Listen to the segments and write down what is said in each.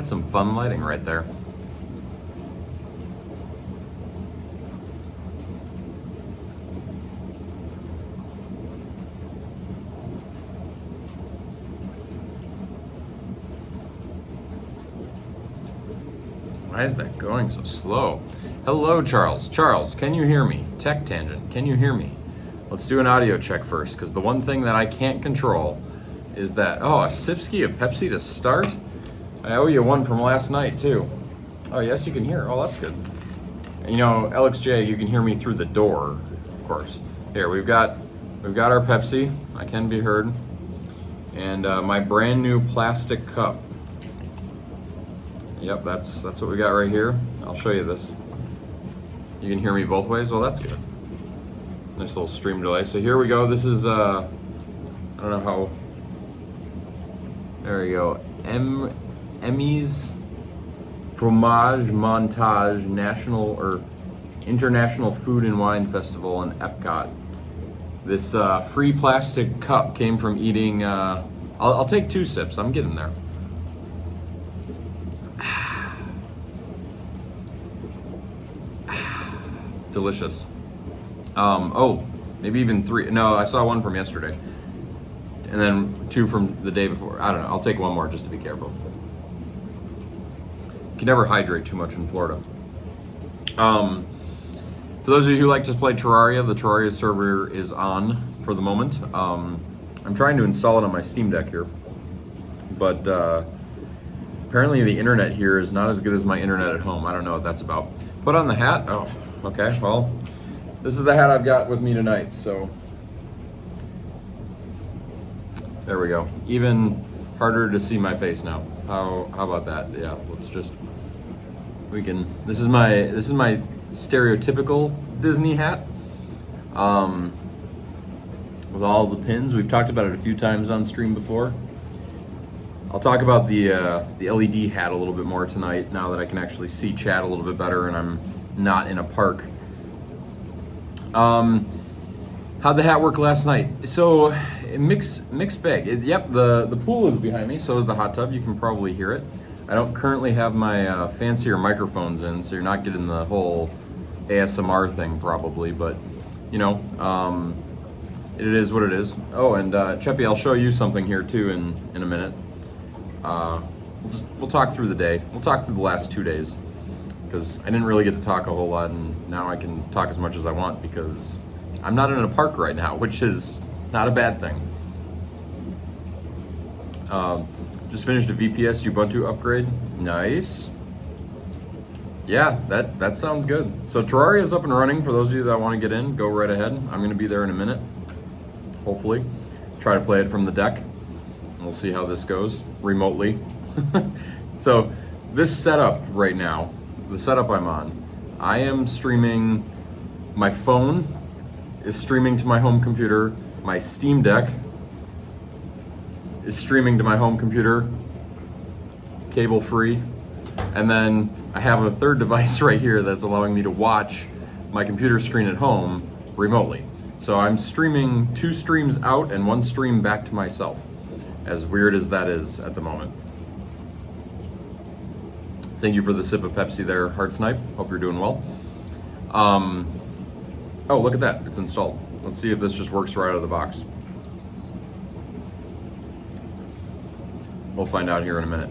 That's some fun lighting right there. Why is that going so slow? Hello, Charles. Charles, can you hear me? Tech Tangent, can you hear me? Let's do an audio check first, because the one thing that I can't control is that, oh, a Sipsky of Pepsi to start? I owe you one from last night, too. Oh, yes, you can hear. Oh, that's good. You know, LXJ, you can hear me through the door, of course. Here, we've got our Pepsi. I can be heard. And my brand new plastic cup. Yep, that's what we got right here. I'll show you this. You can hear me both ways? Well, that's good. Nice little stream delay. So here we go. This is, I don't know how, there we go. Emmy's Fromage Montage National or International Food and Wine Festival in Epcot. This free plastic cup came from eating, I'll take 2 sips. I'm getting there. Delicious. Oh, maybe even 3. No, I saw one from yesterday. And then 2 from the day before. I don't know. I'll take one more just to be careful. You can never hydrate too much in Florida. For those of you who like to play Terraria, the Terraria server is on for the moment. I'm trying to install it on my Steam Deck here. But apparently the internet here is not as good as my internet at home. I don't know what that's about. Put on the hat. Oh. Okay, well, this is the hat I've got with me tonight, so there we go. Even harder to see my face now. How about that? Yeah, let's just, this is my stereotypical Disney hat. With all the pins. We've talked about it a few times on stream before. I'll talk about the LED hat a little bit more tonight now that I can actually see chat a little bit better and I'm not in a park. How'd the hat work last night? So mixed bag. Yep, the pool is behind me, so is the hot tub. You can probably hear it. I don't currently have my fancier microphones in, so you're not getting the whole ASMR thing probably, but you know, it is what it is. Oh, and Cheppy, I'll show you something here too in a minute. We'll talk through the day. We'll talk through the last 2 days. Because I didn't really get to talk a whole lot, and now I can talk as much as I want because I'm not in a park right now, which is not a bad thing. Just finished a VPS Ubuntu upgrade. Nice. Yeah, that sounds good. So Terraria is up and running. For those of you that want to get in, go right ahead. I'm going to be there in a minute, hopefully. Try to play it from the deck. We'll see how this goes remotely. So this setup right now, the setup I'm on, I am streaming, my phone is streaming to my home computer, my Steam Deck is streaming to my home computer, cable free, and then I have a third device right here that's allowing me to watch my computer screen at home remotely. So I'm streaming 2 streams out and 1 stream back to myself, as weird as that is at the moment. Thank you for the sip of Pepsi there, Hard Snipe. Hope you're doing well. Oh, look at that. It's installed. Let's see if this just works right out of the box. We'll find out here in a minute.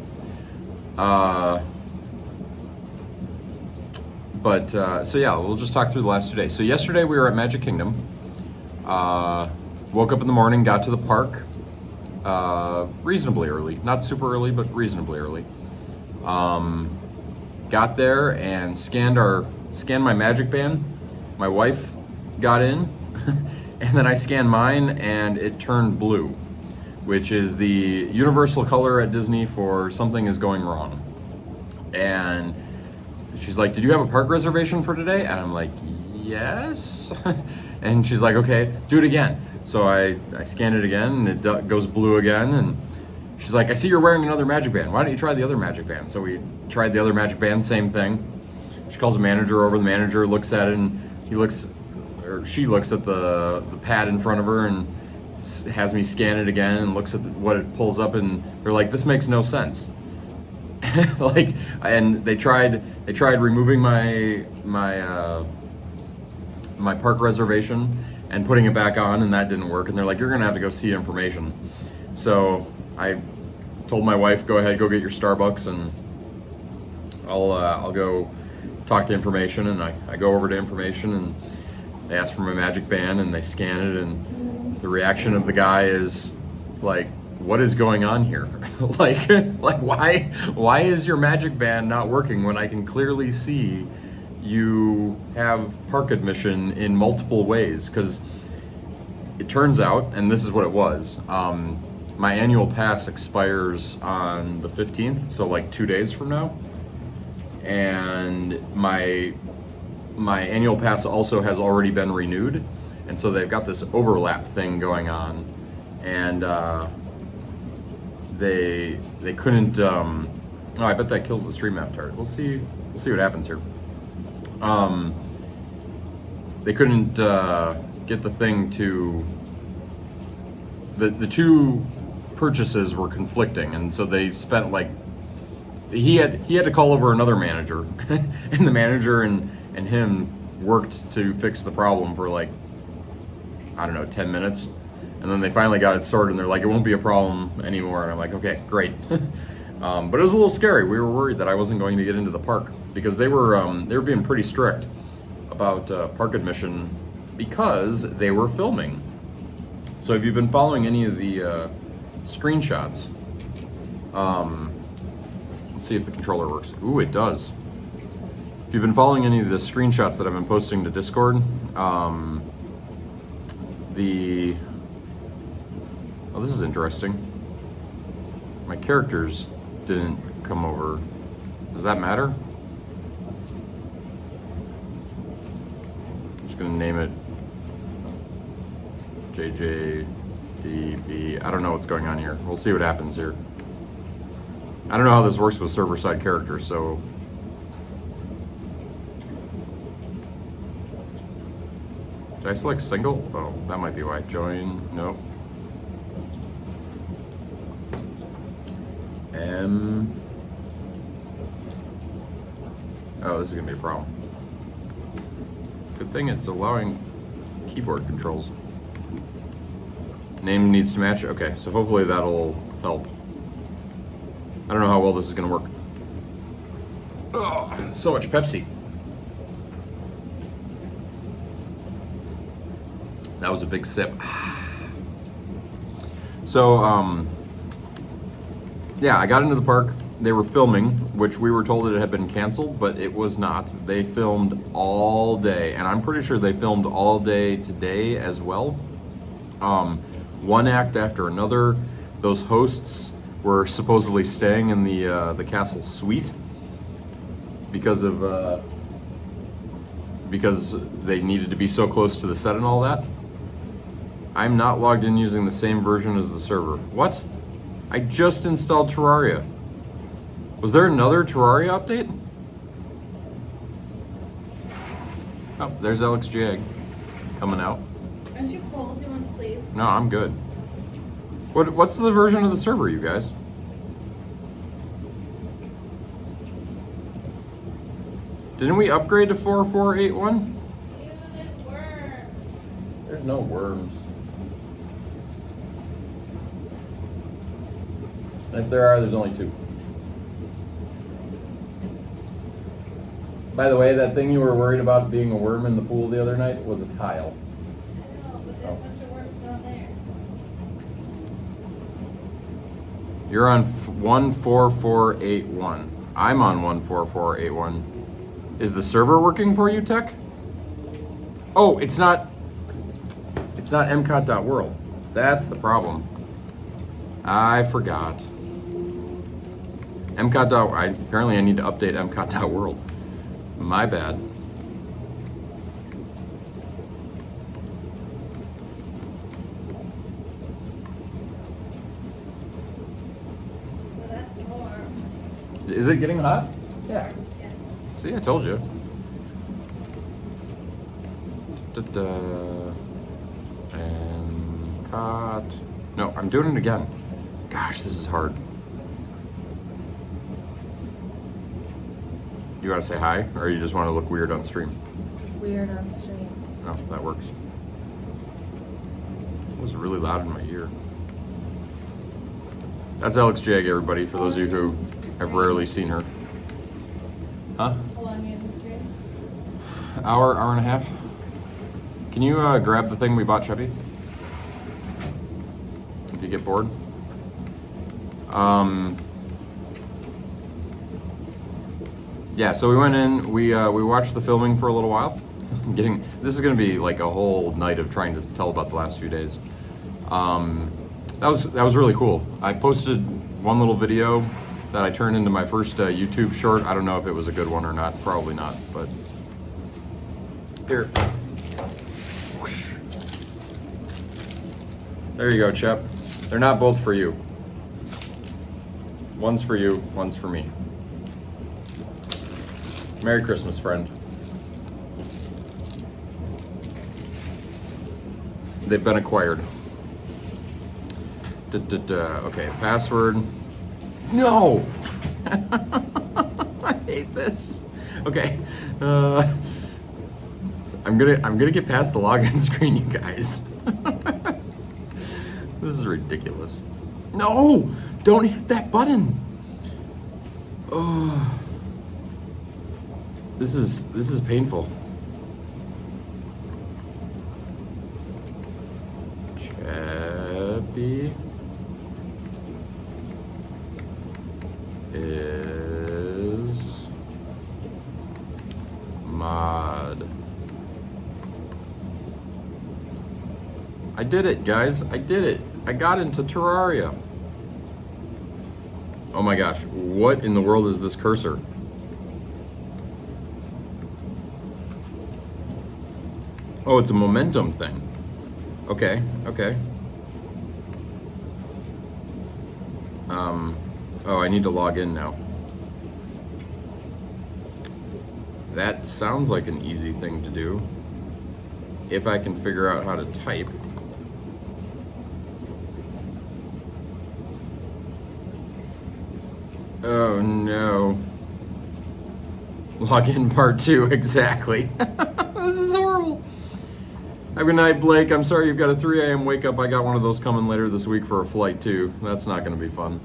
So yeah, we'll just talk through the last 2 days. So yesterday we were at Magic Kingdom. Woke up in the morning, got to the park reasonably early. Not super early, but reasonably early. Got there and scanned my Magic Band. My wife got in, and then I scanned mine, and it turned blue, which is the universal color at Disney for something is going wrong. And she's like, "Did you have a park reservation for today?" And I'm like, "Yes." And she's like, "Okay, do it again." So I scanned it again, and it goes blue again, and she's like, "I see you're wearing another Magic Band. Why don't you try the other Magic Band?" So we tried the other Magic Band, same thing. She calls a manager over. The manager looks at it, and she looks at the pad in front of her and has me scan it again and looks at what it pulls up, and they're like, "This makes no sense." Like, and they tried removing my park reservation and putting it back on, and that didn't work. And they're like, you're gonna have to go see information. So I told my wife, go ahead, go get your Starbucks, and I'll go talk to information. And I go over to information, and they ask for my magic band, and they scan it, and the reaction of the guy is like, what is going on here? like why is your magic band not working when I can clearly see you have park admission in multiple ways? Because it turns out, and this is what it was, my annual pass expires on the 15th, so like 2 days from now. And my annual pass also has already been renewed, and so they've got this overlap thing going on, and they couldn't. Oh, I bet that kills the stream map turret. We'll see what happens here. They couldn't get the thing to. The two purchases were conflicting, and so they spent like. He had to call over another manager, and the manager and him worked to fix the problem for like, I don't know, 10 minutes. And then they finally got it sorted, and they're like, it won't be a problem anymore. And I'm like, okay, great. But it was a little scary. We were worried that I wasn't going to get into the park, because they were being pretty strict about park admission because they were filming. So if you've been following any of the screenshots, let's see if the controller works. Ooh, it does. If you've been following any of the screenshots that I've been posting to Discord, oh, this is interesting. My characters didn't come over. Does that matter? I'm just gonna name it JJDB. I don't know what's going on here. We'll see what happens here. I don't know how this works with server-side characters, so... Did I select single? Oh, that might be why. Join, no. Oh, this is gonna be a problem. Good thing it's allowing keyboard controls. Name needs to match. Okay, so hopefully that'll help. I don't know how well this is gonna work. Oh, so much Pepsi. That was a big sip. So, yeah, I got into the park. They were filming, which we were told it had been canceled, but it was not. They filmed all day, and I'm pretty sure they filmed all day today as well. One act after another. Those hosts were supposedly staying in the castle suite because they needed to be so close to the set and all that. I'm not logged in using the same version as the server. What? I just installed Terraria. Was there another Terraria update? Oh, there's Alex Jag coming out. Aren't you cold doing sleeves? No, I'm good. What's the version of the server, you guys? Didn't we upgrade to 4481? Ew, there's worms. There's no worms. And if there are, there's only two. By the way, that thing you were worried about being a worm in the pool the other night was a tile. I know, but there's a bunch of worms down there. You're on 14481. I'm on 14481. Is the server working for you, Tech? Oh, it's not MCOT.world. That's the problem. I forgot. Apparently I need to update MCOT.world. My bad. So that's warm. Is it getting hot? Yeah. Yeah. See, I told you. MCOT. No, I'm doing it again. Gosh, this is hard. You want to say hi, or you just want to look weird on stream? Just weird on stream. No, that works. It was really loud in my ear. That's Alex Jag, everybody, for those of you who have rarely seen her. Huh? How long you in the stream? Hour and a half. Can you grab the thing we bought Chubby? If you get bored. Yeah, so we went in, we watched the filming for a little while. This is gonna be like a whole night of trying to tell about the last few days. That was really cool. I posted one little video that I turned into my first YouTube short. I don't know if it was a good one or not, probably not, but here. There you go, Chep. They're not both for you. One's for you, one's for me. Merry Christmas, friend. They've been acquired. Okay, password. No! I hate this. Okay. I'm gonna get past the login screen, you guys. This is ridiculous. No! Don't hit that button. Oh. This is painful. Chappy is mod. I did it, guys. I did it. I got into Terraria. Oh my gosh, what in the world is this cursor? Oh, it's a momentum thing. Okay, okay. Oh, I need to log in now. That sounds like an easy thing to do. If I can figure out how to type. Oh no. Login part 2, exactly. This is horrible. Have a good night, Blake. I'm sorry you've got a 3 a.m. wake up. I got one of those coming later this week for a flight too. That's not gonna be fun.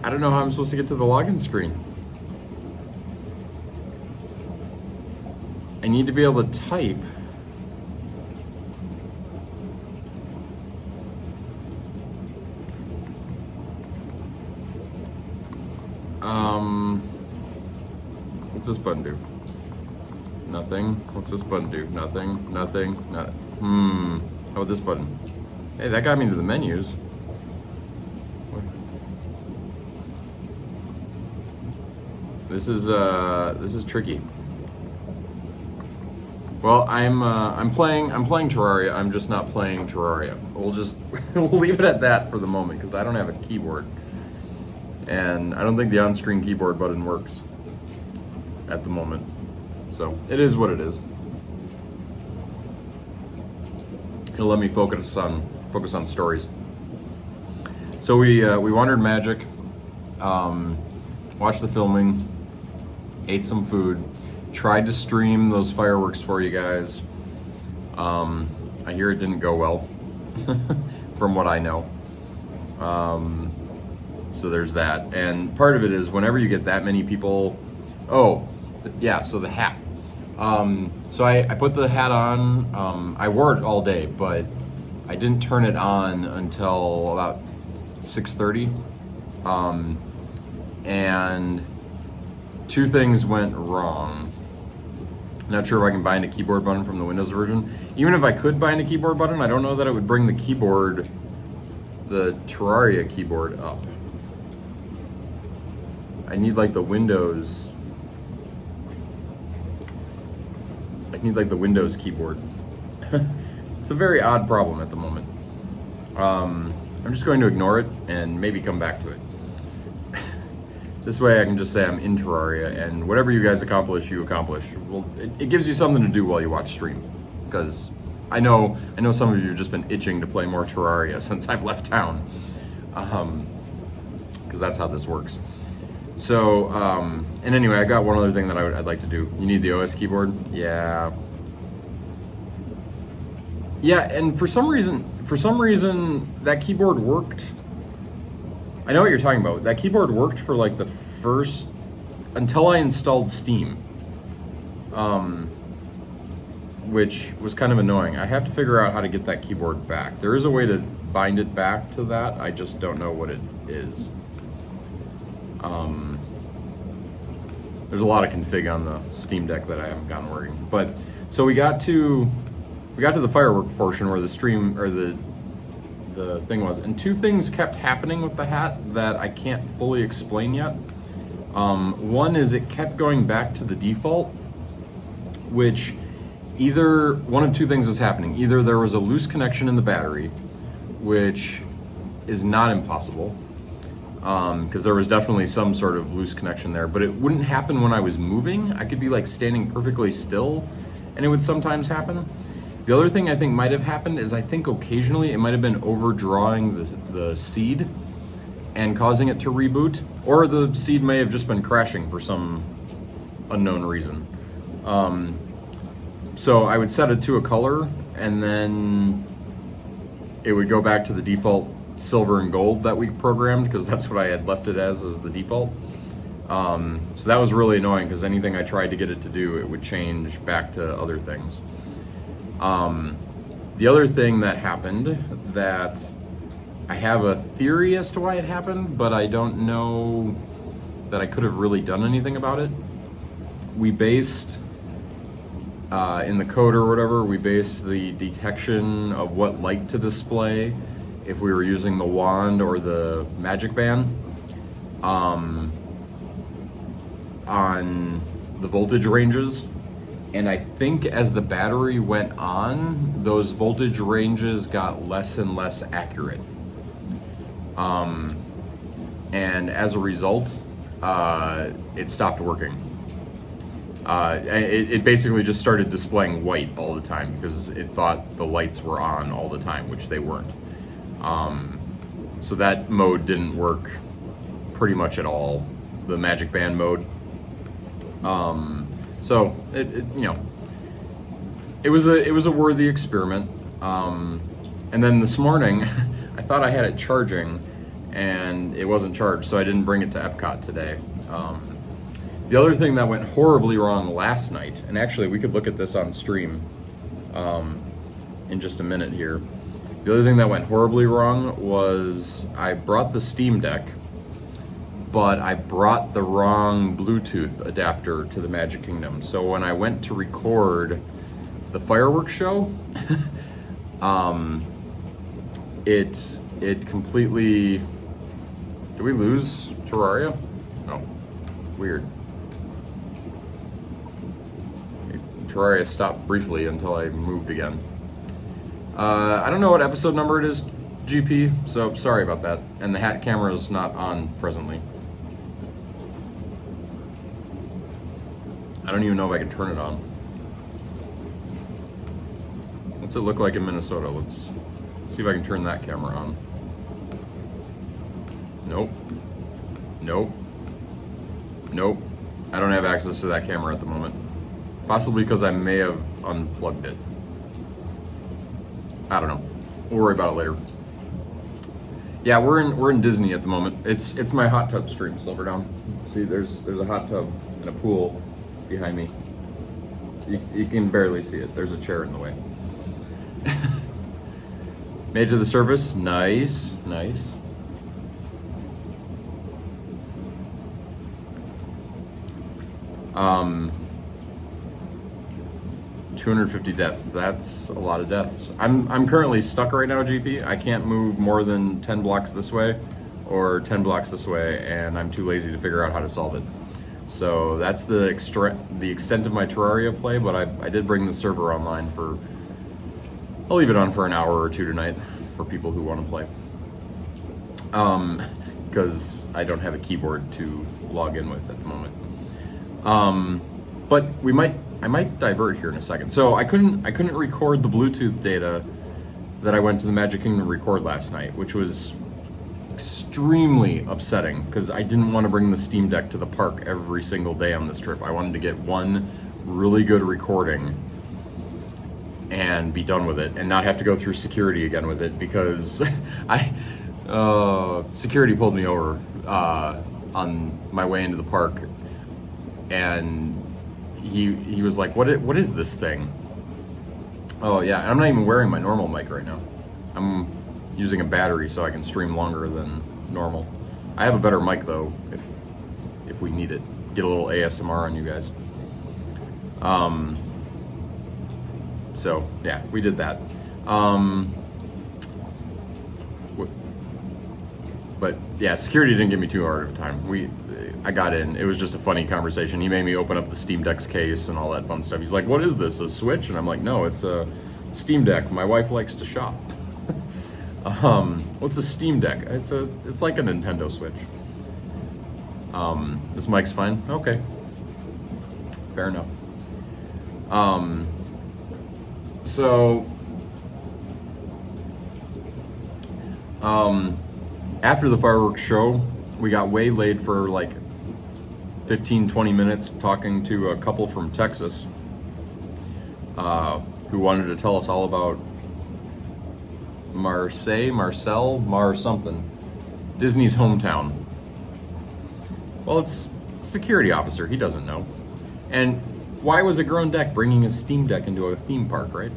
I don't know how I'm supposed to get to the login screen. I need to be able to type. What's this button do? Nothing. What's this button do? Nothing. Nothing. Not. How about this button? Hey, that got me to the menus. This is tricky. Well, I'm playing Terraria. I'm just not playing Terraria. We'll leave it at that for the moment because I don't have a keyboard, and I don't think the on-screen keyboard button works at the moment. So it is what it is. It'll let me focus on stories. So we wandered Magic, watched the filming, ate some food, tried to stream those fireworks for you guys. I hear it didn't go well, from what I know. So there's that, and part of it is whenever you get that many people. Oh, yeah. So the hat. So I put the hat on. I wore it all day, but I didn't turn it on until about 6:30. And two things went wrong. Not sure if I can bind a keyboard button from the Windows version. Even if I could bind a keyboard button, I don't know that it would bring the keyboard, the Terraria keyboard up. I need like the Windows. I need like the Windows keyboard. It's a very odd problem at the moment. I'm just going to ignore it and maybe come back to it. This way I can just say I'm in Terraria, and whatever you guys accomplish, you accomplish. Well, it gives you something to do while you watch stream, because I know some of you have just been itching to play more Terraria since I've left town, because that's how this works. So, and anyway, I got one other thing that I'd like to do. You need the OS keyboard? Yeah. Yeah, and for some reason, that keyboard worked. I know what you're talking about. That keyboard worked for like the first, until I installed Steam, which was kind of annoying. I have to figure out how to get that keyboard back. There is a way to bind it back to that. I just don't know what it is. There's a lot of config on the Steam Deck that I haven't gotten working. But so we got to the firework portion where the stream or the thing was, and two things kept happening with the hat that I can't fully explain yet. One is it kept going back to the default, which either one of two things was happening. Either there was a loose connection in the battery, which is not impossible, because there was definitely some sort of loose connection there, but it wouldn't happen when I was moving. I could be like standing perfectly still and it would sometimes happen. The other thing I think might have happened is I think occasionally it might have been overdrawing the seed and causing it to reboot, or the seed may have just been crashing for some unknown reason. So I would set it to a color and then it would go back to the default silver and gold that we programmed, because that's what I had left it as the default. So that was really annoying, because anything I tried to get it to do, it would change back to other things. The other thing that happened, that I have a theory as to why it happened, but I don't know that I could have really done anything about it. We based, in the code or whatever, we based the detection of what light to display if we were using the wand or the magic band, on the voltage ranges. And I think as the battery went on, those voltage ranges got less and less accurate. And as a result, it stopped working. It basically just started displaying white all the time because it thought the lights were on all the time, which they weren't. So that mode didn't work pretty much at all, the Magic Band mode. So it was a worthy experiment. And then this morning, I thought I had it charging, and it wasn't charged, so I didn't bring it to Epcot today. The other thing that went horribly wrong last night, and actually we could look at this on stream in just a minute here. The other thing that went horribly wrong was I brought the Steam Deck, but I brought the wrong Bluetooth adapter to the Magic Kingdom. So when I went to record the fireworks show, it completely, did we lose Terraria? No, weird. Terraria stopped briefly until I moved again. I don't know what episode number it is, GP, so sorry about that. And the hat camera is not on presently. I don't even know if I can turn it on. What's it look like in Minnesota? Let's see if I can turn that camera on. Nope. Nope. Nope. I don't have access to that camera at the moment. Possibly because I may have unplugged it. I don't know. We'll worry about it later. Yeah, we're in Disney at the moment. It's my hot tub stream, Silverdown. See, there's a hot tub and a pool behind me. You can barely see it. There's a chair in the way. Made it to the surface. Nice, nice. Um, 250 deaths. That's a lot of deaths. I'm currently stuck right now, GP. I can't move more than 10 blocks this way or 10 blocks this way, and I'm too lazy to figure out how to solve it. So that's the extent of my Terraria play, but I did bring the server online for, I'll leave it on for an hour or two tonight for people who want to play. Because I don't have a keyboard to log in with at the moment. But we might I might divert here in a second. So I couldn't record the Bluetooth data that I went to the Magic Kingdom to record last night, which was extremely upsetting because I didn't want to bring the Steam Deck to the park every single day on this trip. I wanted to get one really good recording and be done with it and not have to go through security again with it because security pulled me over on my way into the park, and he was like, what is this thing? Oh yeah, and I'm not even wearing my normal mic right now. I'm using a battery so I can stream longer than normal. I have a better mic though if we need it. Get a little ASMR on you guys. So yeah, we did that. But yeah, security didn't give me too hard of a time. I got in. It was just a funny conversation. He made me open up the Steam Deck's case and all that fun stuff. He's like, "What is this? A Switch?" And I'm like, "No, it's a Steam Deck. My wife likes to shop." What's a Steam Deck? It's like a Nintendo Switch. This mic's fine. Okay, fair enough. After the fireworks show, we got waylaid for like 15-20 minutes talking to a couple from Texas who wanted to tell us all about Mar something, Disney's hometown. Well, it's a security officer. He doesn't know. And why was a grown deck bringing a Steam Deck into a theme park, right?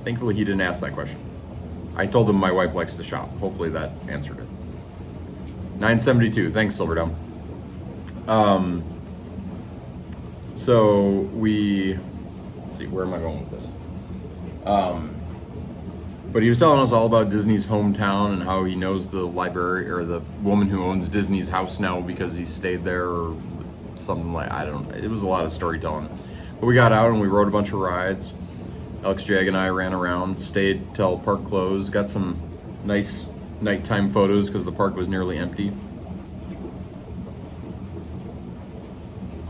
Thankfully, he didn't ask that question. I told him my wife likes to shop. Hopefully that answered it. 972. Thanks, Silverdown. So let's see, where am I going with this? But he was telling us all about Disney's hometown and how he knows the library or the woman who owns Disney's house now because he stayed there or something like, I don't know. It was a lot of storytelling. But we got out and we rode a bunch of rides. Alex Jag and I ran around, stayed till park closed, got some nice nighttime photos because the park was nearly empty.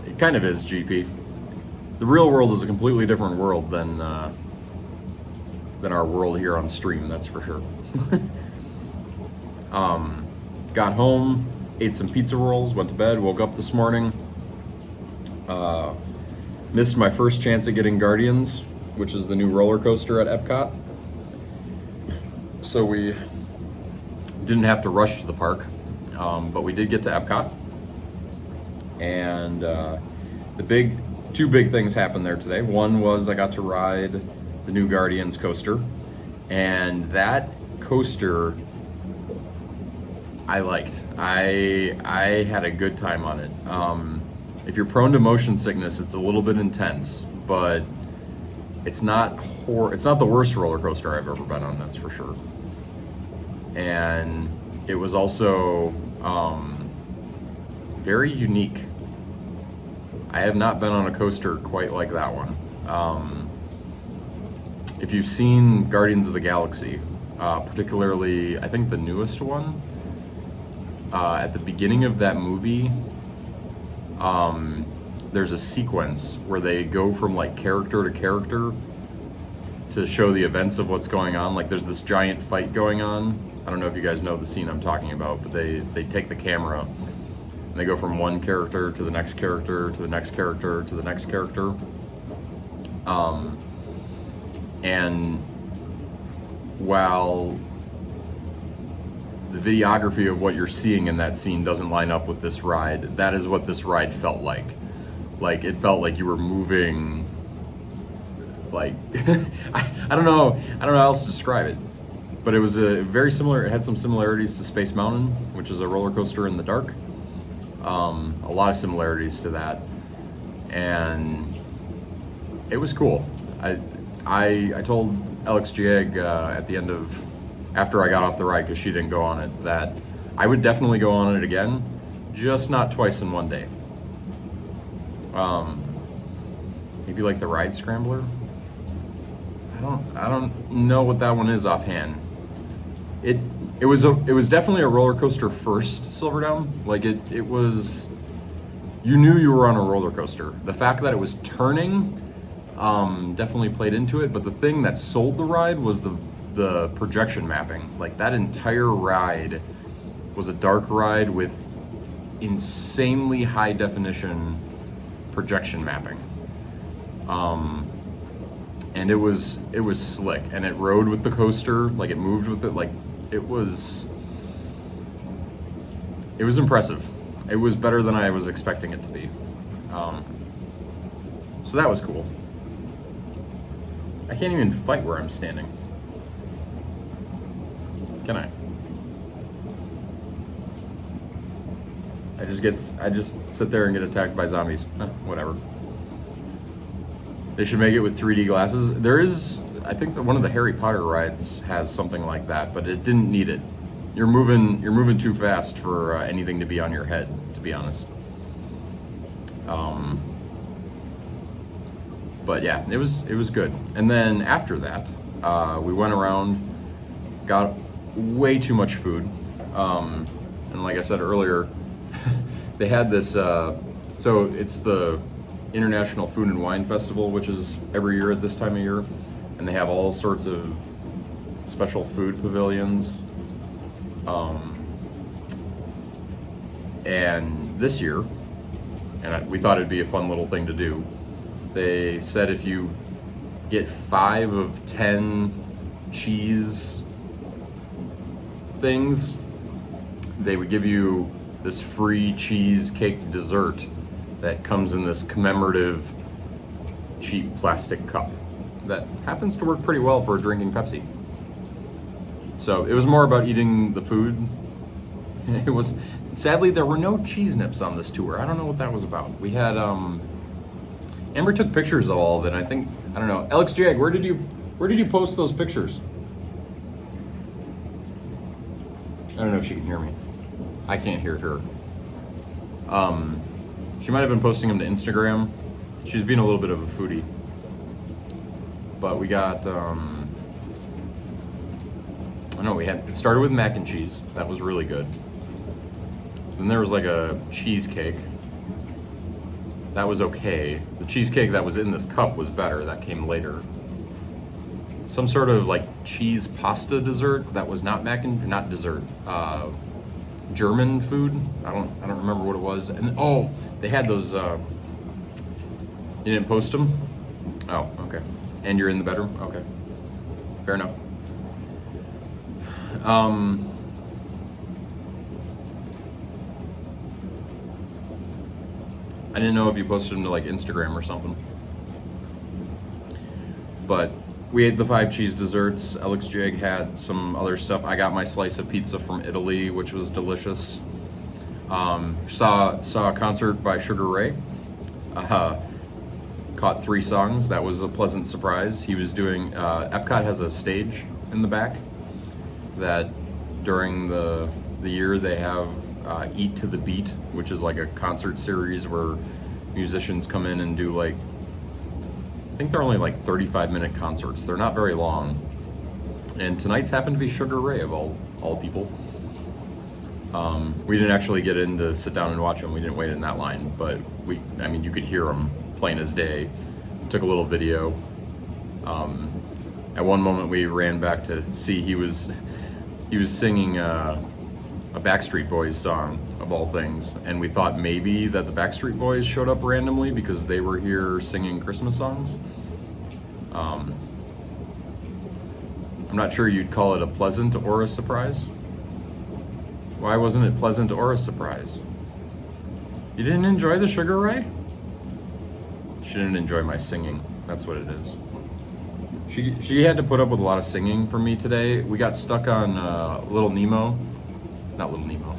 It kind of is, GP. The real world is a completely different world than our world here on stream, that's for sure. Got home, ate some pizza rolls, went to bed, woke up this morning. Missed my first chance at getting Guardians, which is the new roller coaster at Epcot. So we didn't have to rush to the park, but we did get to Epcot. And two big things happened there today. One was I got to ride the new Guardians coaster, and that coaster I liked. I had a good time on it. If you're prone to motion sickness, it's a little bit intense, but it's not the worst roller coaster I've ever been on, that's for sure. And it was also very unique. I have not been on a coaster quite like that one. If you've seen Guardians of the Galaxy, particularly I think the newest one, at the beginning of that movie, there's a sequence where they go from like character to character to show the events of what's going on. Like there's this giant fight going on. I don't know if you guys know the scene I'm talking about, but they take the camera and they go from one character to the next character to the next character to the next character. And while the videography of what you're seeing in that scene doesn't line up with this ride, that is what this ride felt like. Like it felt like you were moving, like I don't know how else to describe it, but it was very similar. It had some similarities to Space Mountain, which is a roller coaster in the dark. A lot of similarities to that, and it was cool. I told Alex Jag at the end of, after I got off the ride because she didn't go on it, that I would definitely go on it again, just not twice in one day. Maybe like the Ride Scrambler. I don't know what that one is offhand. It was definitely a roller coaster first, Silverdown. Like it was you knew you were on a roller coaster. The fact that it was turning definitely played into it, but the thing that sold the ride was the projection mapping. Like, that entire ride was a dark ride with insanely high definition projection mapping. And it was slick, and it rode with the coaster, like it moved with it, like it was impressive. It was better than I was expecting it to be. So that was cool. I can't even fight where I'm standing. Can I? I just sit there and get attacked by zombies. Whatever. They should make it with 3D glasses. There is, I think that one of the Harry Potter rides has something like that, but it didn't need it. You're moving too fast for anything to be on your head, to be honest. But yeah, it was good. And then after that, we went around, got way too much food, and like I said earlier, they had this. So it's the International Food and Wine Festival, which is every year at this time of year, and they have all sorts of special food pavilions. And this year, we thought it'd be a fun little thing to do. They said if you get 5 of 10 cheese things, they would give you this free cheesecake dessert that comes in this commemorative cheap plastic cup that happens to work pretty well for drinking Pepsi. So it was more about eating the food. It was, sadly, there were no cheese nips on this tour. I don't know what that was about. We had, Amber took pictures of all of it. I don't know. Alex Jag, where did you post those pictures? I don't know if she can hear me. I can't hear her. She might have been posting them to Instagram. She's being a little bit of a foodie. But we got, it started with mac and cheese. That was really good. Then there was like a cheesecake. That was okay. The cheesecake that was in this cup was better. That came later. Some sort of like cheese pasta dessert that was not not dessert. German food. I don't remember what it was. And they had those. You didn't post them? Oh, okay. And you're in the bedroom? Okay. Fair enough. I didn't know if you posted them to like Instagram or something. But we ate the 5 cheese desserts. Alex Jag had some other stuff. I got my slice of pizza from Italy, which was delicious. Saw a concert by Sugar Ray. Caught 3 songs. That was a pleasant surprise. He was doing, Epcot has a stage in the back that during the year they have Eat to the Beat, which is like a concert series where musicians come in and do like, I think they're only like 35-minute concerts. They're not very long. And tonight's happened to be Sugar Ray of all people. We didn't actually get in to sit down and watch him. We didn't wait in that line, but you could hear him plain as day. Took a little video. At one moment we ran back to see he was singing a Backstreet Boys song of all things, and we thought maybe that the Backstreet Boys showed up randomly because they were here singing Christmas songs. I'm not sure you'd call it a pleasant or a surprise. Why wasn't it pleasant or a surprise? You didn't enjoy the Sugar Ray? She didn't enjoy my singing. That's what it is. She had to put up with a lot of singing from me today. We got stuck on Little Nemo. Not Little Nemo.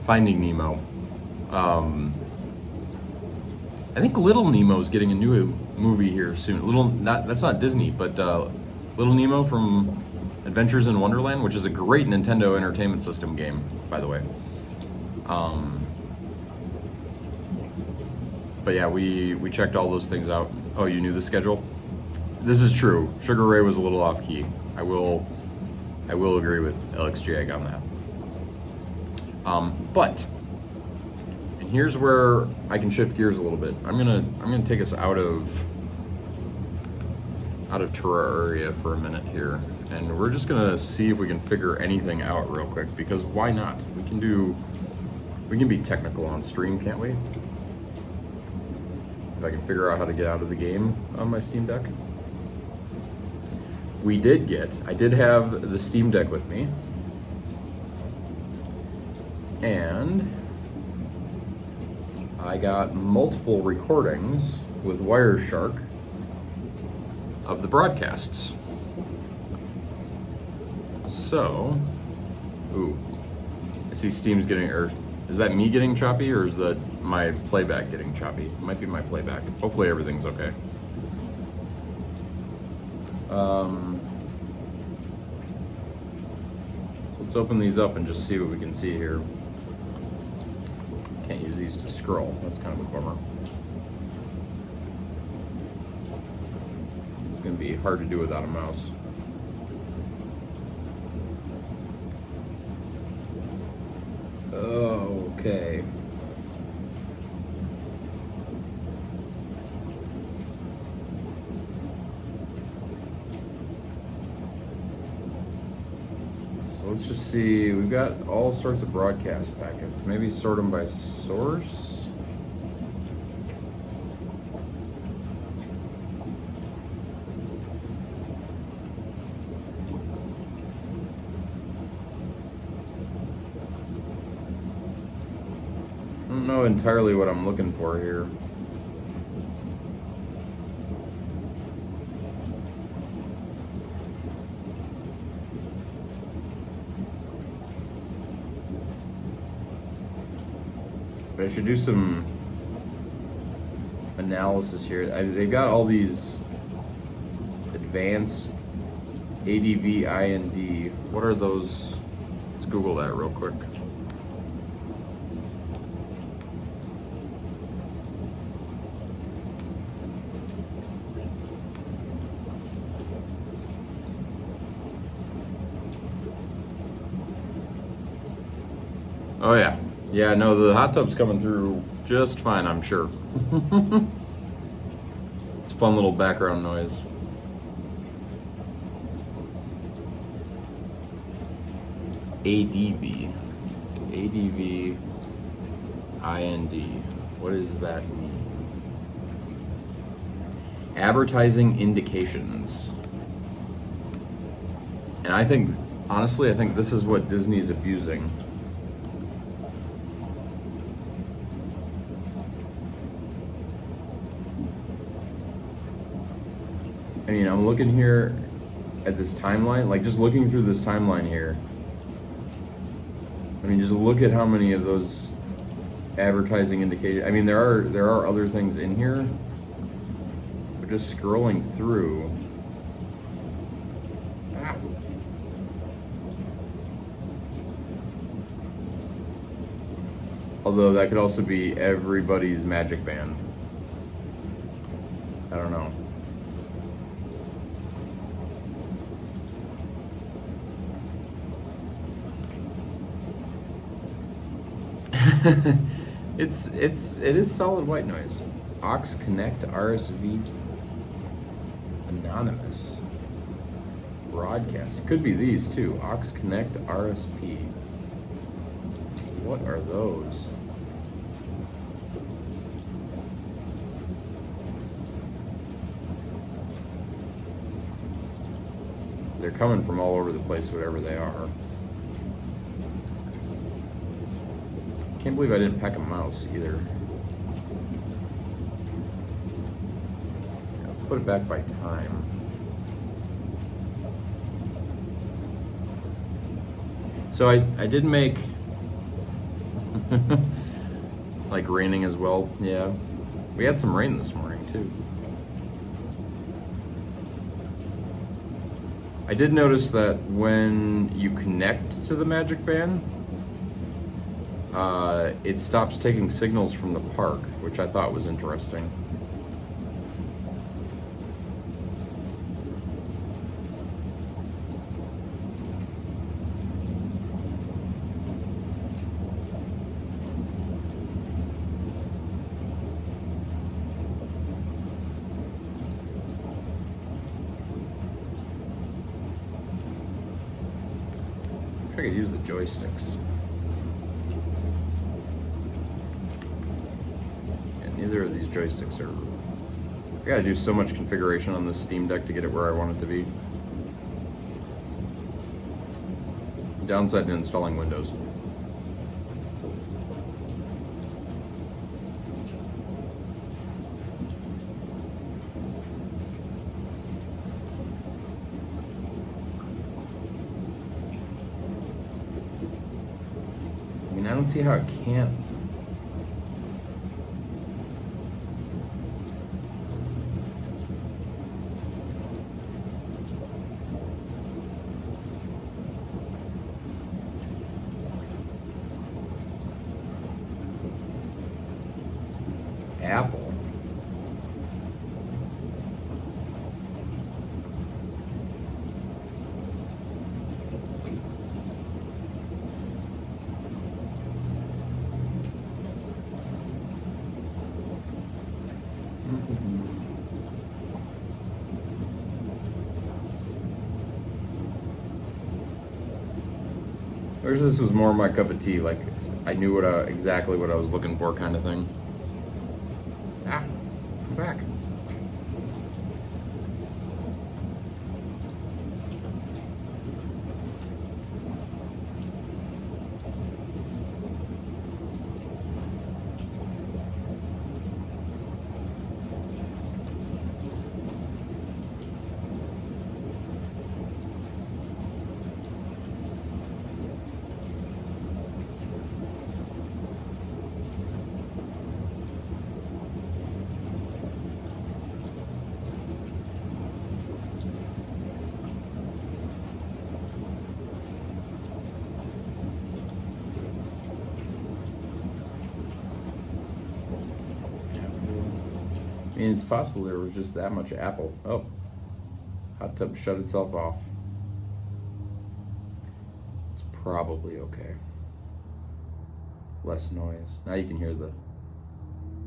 Finding Nemo. I think Little Nemo's getting a new movie here soon. That's not Disney, but Little Nemo from Adventures in Wonderland, which is a great Nintendo Entertainment System game, by the way. But yeah, we checked all those things out. Oh, you knew the schedule? This is true. Sugar Ray was a little off key. I will agree with Alex Jag on that. But here's where I can shift gears a little bit. I'm gonna take us out of Terraria for a minute here, and we're just gonna see if we can figure anything out real quick, because why not? We can be technical on stream, can't we? If I can figure out how to get out of the game on my Steam Deck. I did have the Steam Deck with me, and I got multiple recordings with Wireshark of the broadcasts. So, ooh, I see Steam's getting, or is that me getting choppy, or is that my playback getting choppy? It might be my playback. Hopefully everything's okay. Let's open these up and just see what we can see here. Can't use these to scroll. That's kind of a bummer. It's going to be hard to do without a mouse. Okay. So let's just see. We've got all sorts of broadcast packets. Maybe sort them by source. I don't know entirely what I'm looking for here. But I should do some analysis here. They've got all these advanced ADV IND. What are those? Let's Google that real quick. Oh yeah. Yeah, no, the hot tub's coming through just fine, I'm sure. It's a fun little background noise. ADV. ADV IND. What does that mean? Advertising indications. And I think, honestly, I think this is what Disney's abusing. I mean, I'm looking here at this timeline, like just looking through this timeline here. I mean, just look at how many of those advertising indications. I mean, there are other things in here, but just scrolling through. Ah. Although that could also be everybody's Magic Band. I don't know. It is solid white noise. Aux Connect RSV Anonymous Broadcast. It could be these too. Aux Connect RSP. What are those? They're coming from all over the place, whatever they are. Can't believe I didn't pack a mouse either. Let's put it back by time. So I did make like raining as well. Yeah, we had some rain this morning too. I did notice that when you connect to the Magic Band, it stops taking signals from the park, which I thought was interesting. I could use the joysticks. And neither of these joysticks are... I gotta do so much configuration on this Steam Deck to get it where I want it to be. Downside to installing Windows. I mean, I don't see how it can't. Apple. I wish this was more my cup of tea, like I knew exactly what I was looking for kind of thing. Ah, I'm back. I mean, it's possible there was just that much Apple. Oh, hot tub shut itself off. It's probably okay. Less noise. Now you can hear the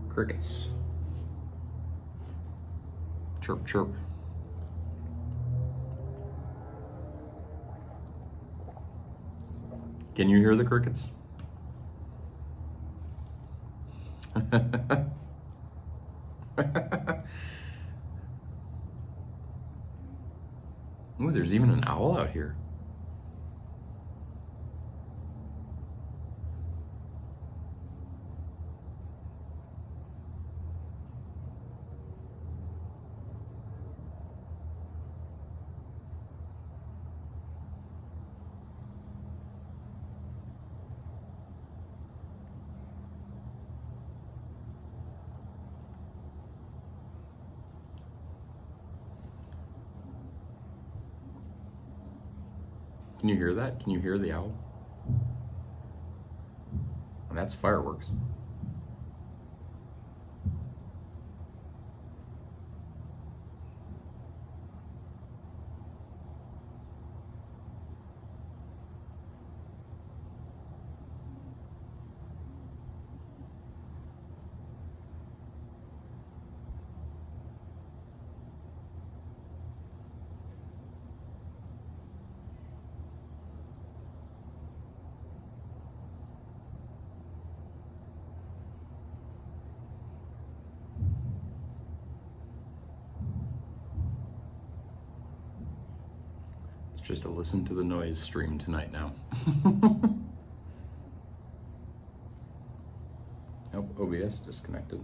crickets. Chirp, chirp. Can you hear the crickets? Ooh, there's even an owl out here. Can you hear that? Can you hear the owl? And that's fireworks. Just to listen to the noise stream tonight now. Nope, OBS disconnected.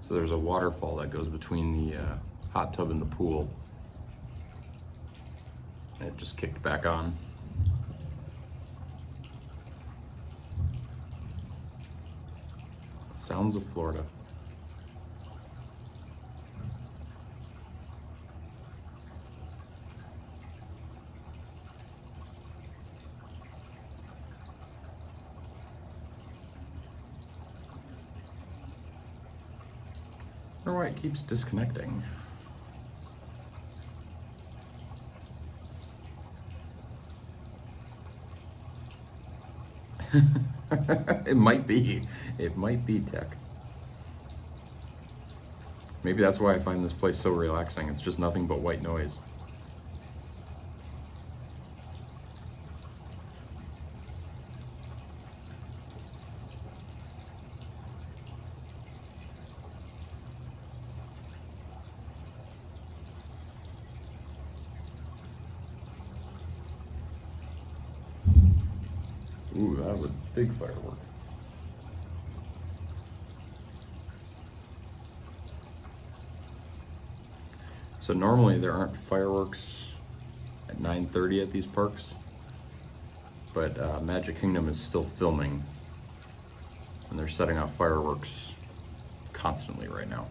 So there's a waterfall that goes between the hot tub and the pool. And it just kicked back on. Sounds of Florida. wonder why it keeps disconnecting. It might be. It might be tech. Maybe that's why I find this place so relaxing. It's just nothing but white noise. Ooh, that was a big firework. So normally there aren't fireworks at 9:30 at these parks, but Magic Kingdom is still filming, and they're setting off fireworks constantly right now.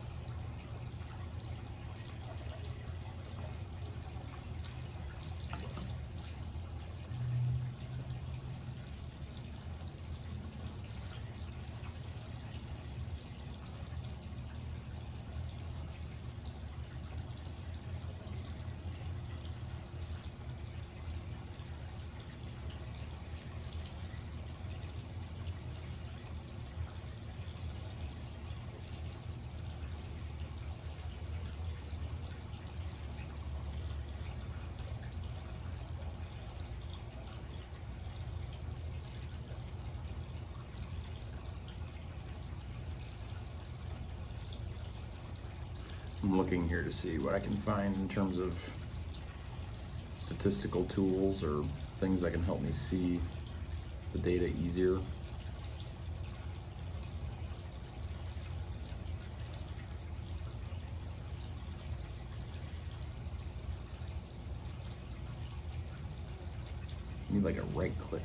I'm looking here to see what I can find in terms of statistical tools or things that can help me see the data easier. I need like a right click.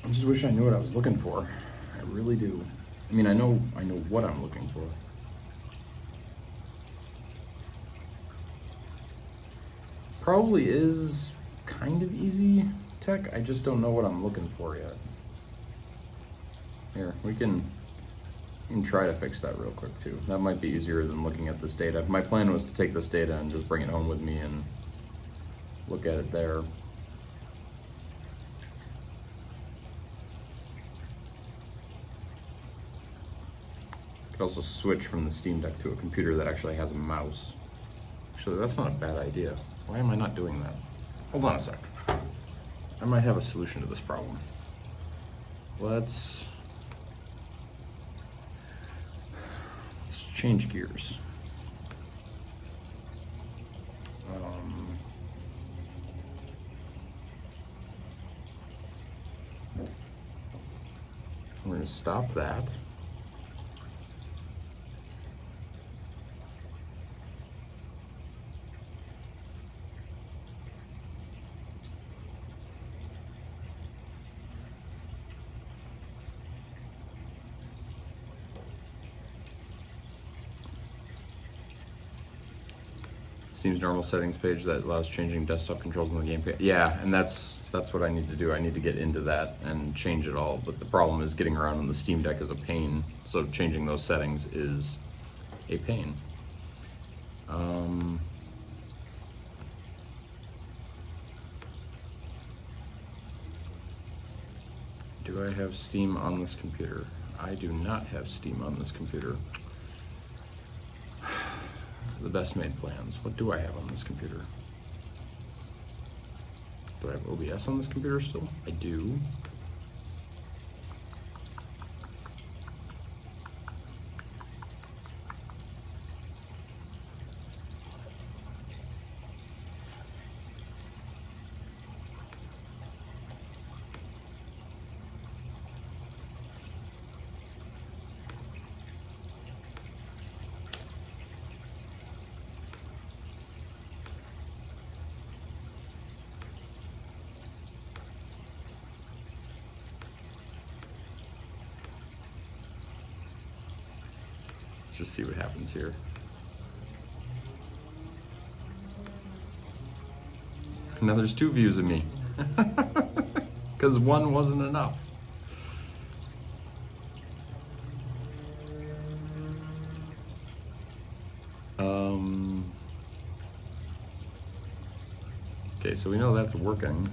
I just wish I knew what I was looking for. I really do. I mean, I know what I'm looking for. Probably is kind of easy tech. I just don't know what I'm looking for yet. Here, we can try to fix that real quick too. That might be easier than looking at this data. My plan was to take this data and just bring it home with me and look at it there. Could also switch from the Steam Deck to a computer that actually has a mouse. Actually, that's not a bad idea. Why am I not doing that? Hold on a sec. I might have a solution to this problem. Let's change gears. We're going to stop that. Steam's normal settings page that allows changing desktop controls on the gamepad. Yeah, and that's what I need to do. I need to get into that and change it all. But the problem is getting around on the Steam Deck is a pain. So changing those settings is a pain. Do I have Steam on this computer? I do not have Steam on this computer. The best made plans. What do I have on this computer? Do I have OBS on this computer still? I do. Let's just see what happens here. Now there's 2 views of me. Because 1 wasn't enough. Okay, so we know that's working.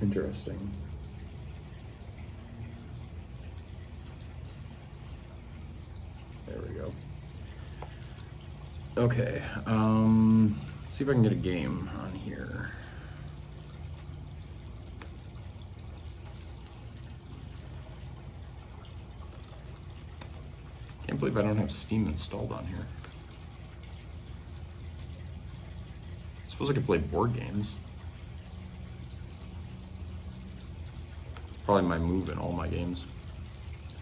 Interesting. There we go. Okay, let's see if I can get a game on here. Can't believe I don't have Steam installed on here. I suppose I could play board games. It's probably my move in all my games.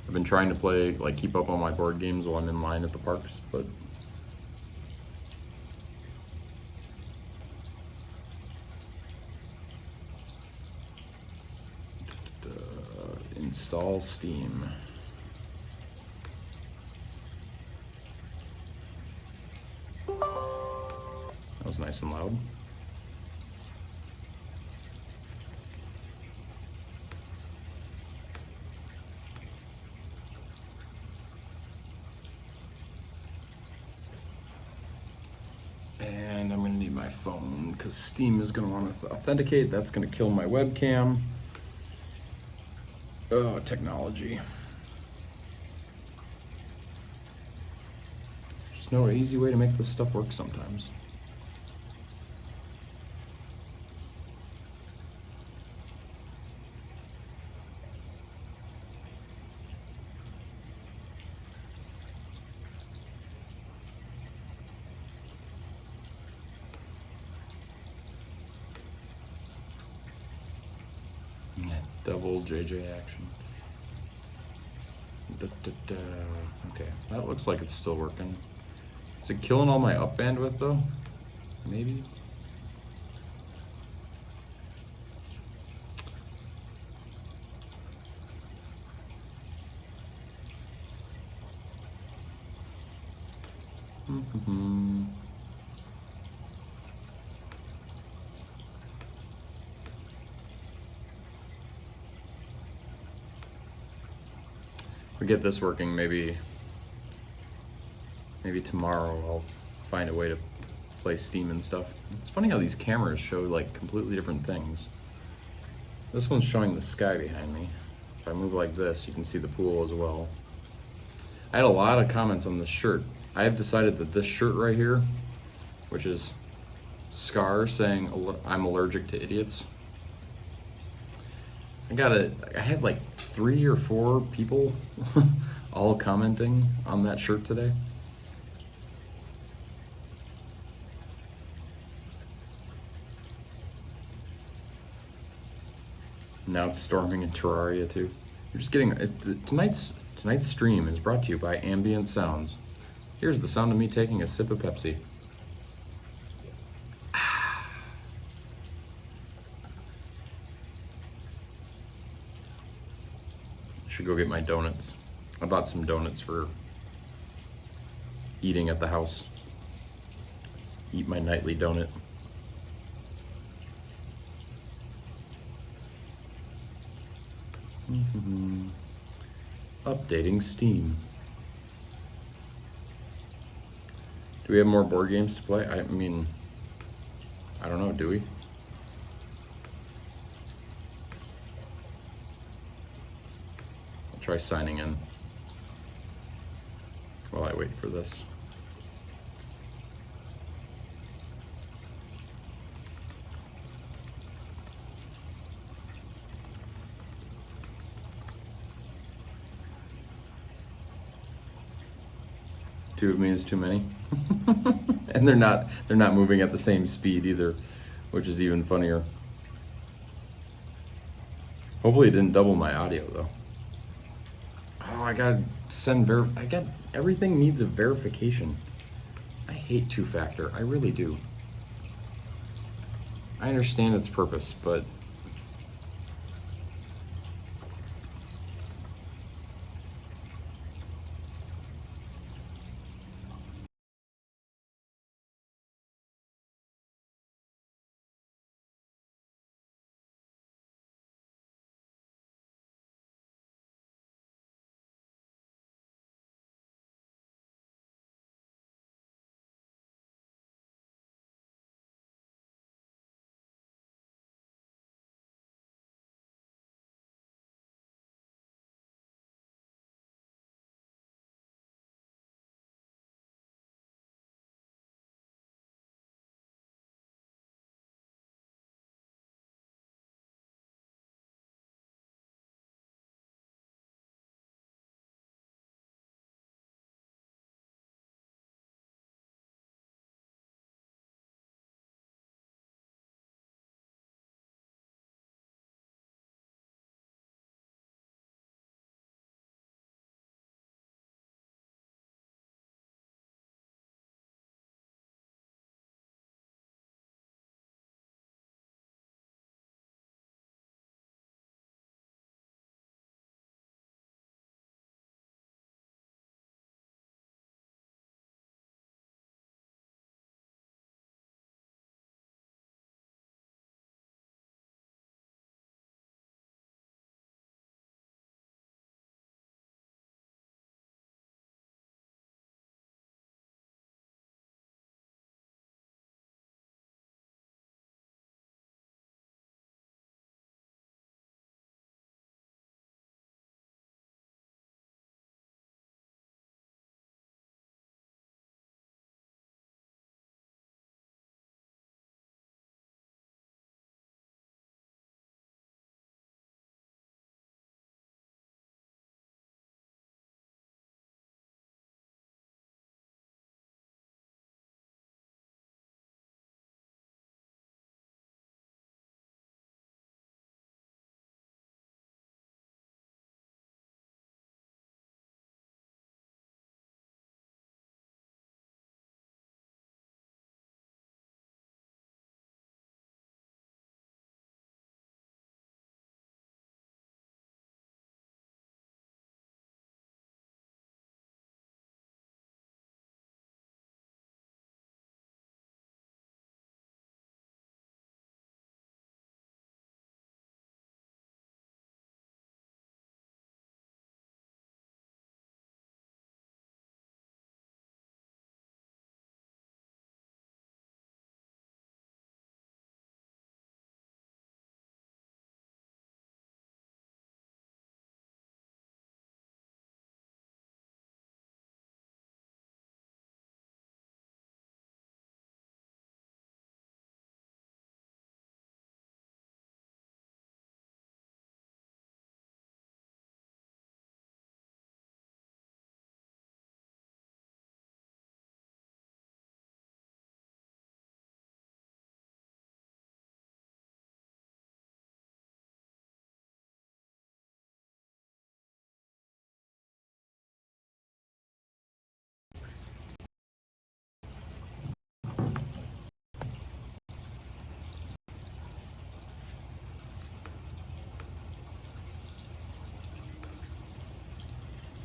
I've been trying to play, like, keep up on my board games while I'm in line at the parks, but install Steam. That was nice and loud. And I'm gonna need my phone because Steam is gonna want to authenticate. That's gonna kill my webcam. Oh, technology. There's no easy way to make this stuff work sometimes. Double JJ action. Okay, that looks like it's still working. Is it killing all my up bandwidth though? Maybe? If we get this working, maybe tomorrow I'll find a way to play Steam and stuff. It's funny how these cameras show like completely different things. This one's showing the sky behind me. If I move like this, you can see the pool as well. I had a lot of comments on this shirt. I have decided that this shirt right here, which is Scar saying I'm allergic to idiots. I had like 3 or 4 people all commenting on that shirt today. Now it's storming in Terraria too. You're just getting tonight's stream is brought to you by Ambient Sounds. Here's the sound of me taking a sip of Pepsi. Should go get my donuts. I bought some donuts for eating at the house. Eat my nightly donut. Updating Steam. Do we have more board games to play? I mean, I don't know, do we? I'll try signing in while I wait for this. Two of me is too many. And they're not moving at the same speed either, which is even funnier. Hopefully it didn't double my audio though. Oh, I gotta send everything needs a verification. I hate two-factor, I really do. I understand its purpose, but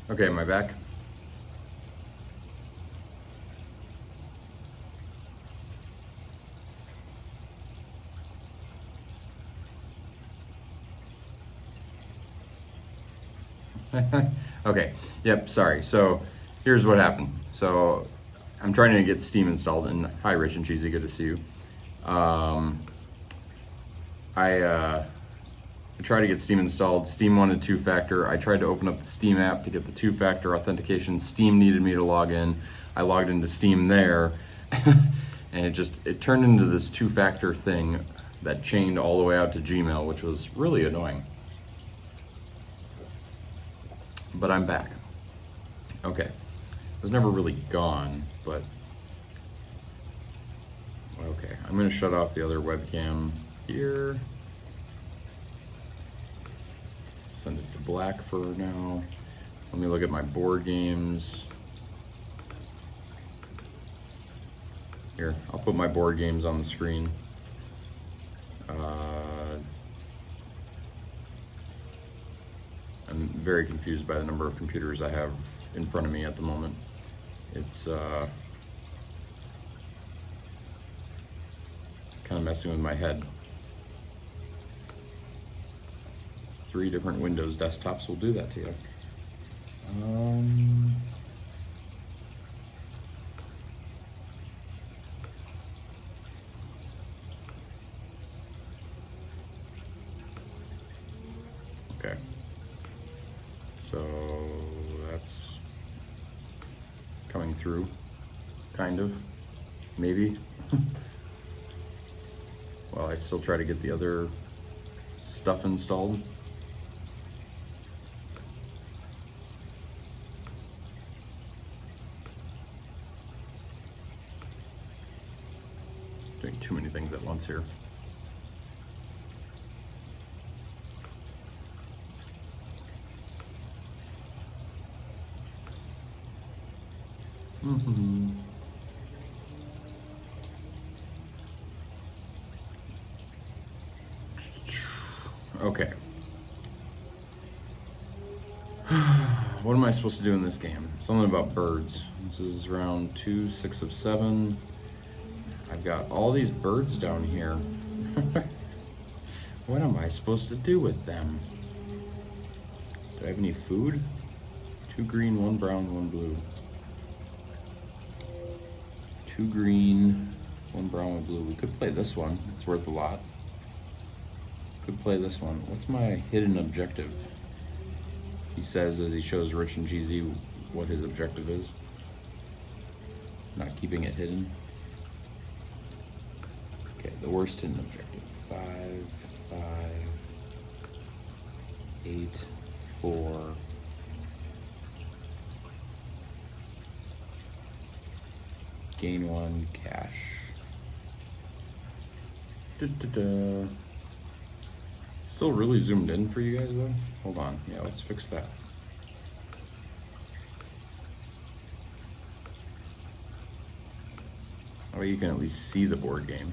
okay, am I back? Okay, yep, sorry. So here's what happened. So I'm trying to get Steam installed, and hi, Rich and Cheesy, good to see you. I tried to get Steam installed. Steam wanted two-factor. I tried to open up the Steam app to get the two-factor authentication. Steam needed me to log in. I logged into Steam there, and it turned into this two-factor thing that chained all the way out to Gmail, which was really annoying. But I'm back. Okay. I was never really gone, but okay. I'm gonna shut off the other webcam here. Send it to black for now. Let me look at my board games. Here, I'll put my board games on the screen. I'm very confused by the number of computers I have in front of me at the moment. It's kind of messing with my head. 3 different Windows desktops will do that to you. Okay. So that's coming through, kind of, maybe. Well, I still try to get the other stuff installed. Doing too many things at once here. Okay. What am I supposed to do in this game? Something about birds. This is round 2, 6 of 7. I've got all these birds down here. What am I supposed to do with them? Do I have any food? 2 green, 1 brown, 1 blue. 2 green, 1 brown, 1 blue. We could play this one. It's worth a lot. Could play this one. What's my hidden objective? He says as he shows Rich and Cheesy what his objective is. Not keeping it hidden. Okay, the worst hidden objective. 5, 5, 8, 4. Gain 1 cash. Da-da-da. Still really zoomed in for you guys though. Hold on, yeah, let's fix that. Oh, you can at least see the board game.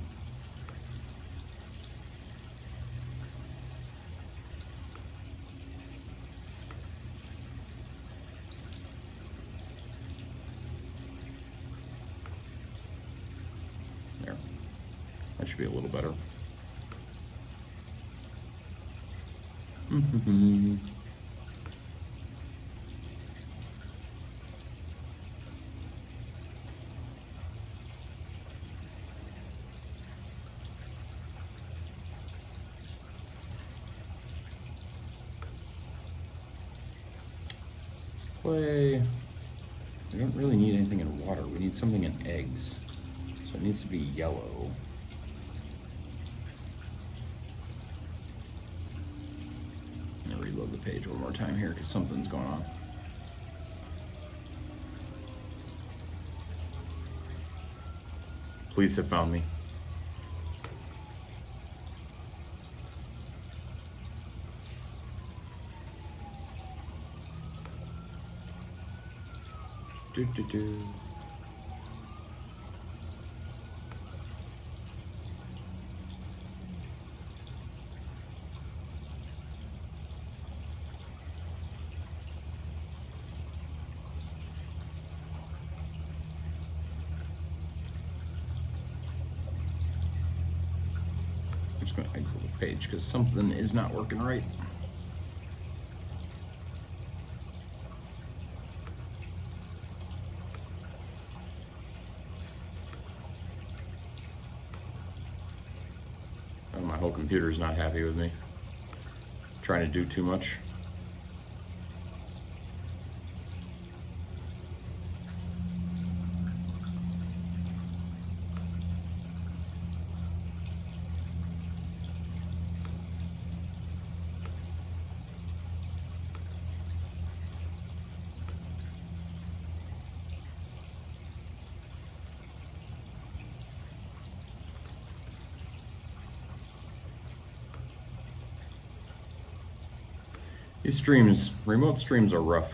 There. That should be a little better. Let's play. We don't really need anything in water. We need something in eggs. So it needs to be yellow. Reload the page one more time here because something's going on. Police have found me. Do. I'm just going to exit the page because something is not working right. Oh, my whole computer's not happy with me. Trying to do too much. These streams, remote streams are rough.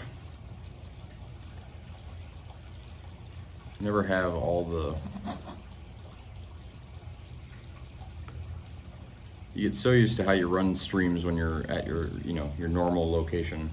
never have all the. You get so used to how you run streams when you're at your, your normal location.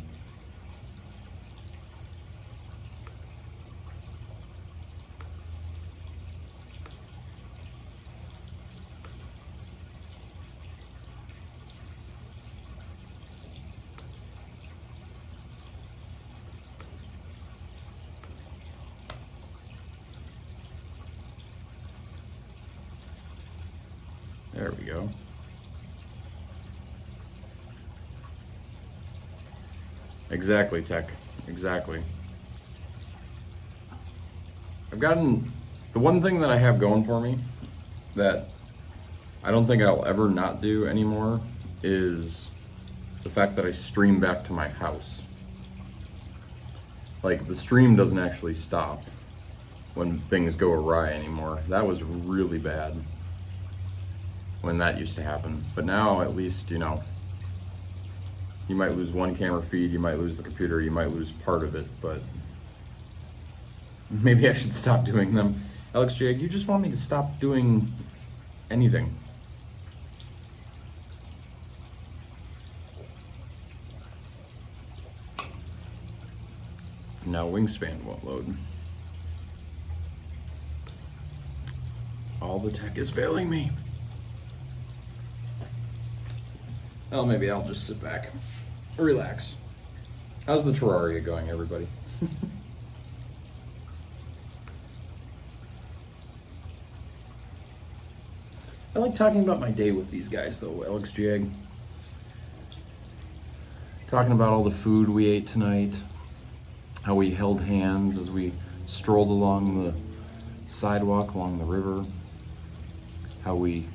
There we go. Exactly, Tech. Exactly. I've gotten the one thing that I have going for me that I don't think I'll ever not do anymore is the fact that I stream back to my house. Like, the stream doesn't actually stop when things go awry anymore. That was really bad when that used to happen. But now, at least, you might lose one camera feed, you might lose the computer, you might lose part of it, but maybe I should stop doing them. Alex Jag, you just want me to stop doing anything. Now Wingspan won't load. All the tech is failing me. Well, maybe I'll just sit back. Relax. How's the Terraria going, everybody? I like talking about my day with these guys, though, Alex Jag. Talking about all the food we ate tonight, how we held hands as we strolled along the sidewalk along the river, how we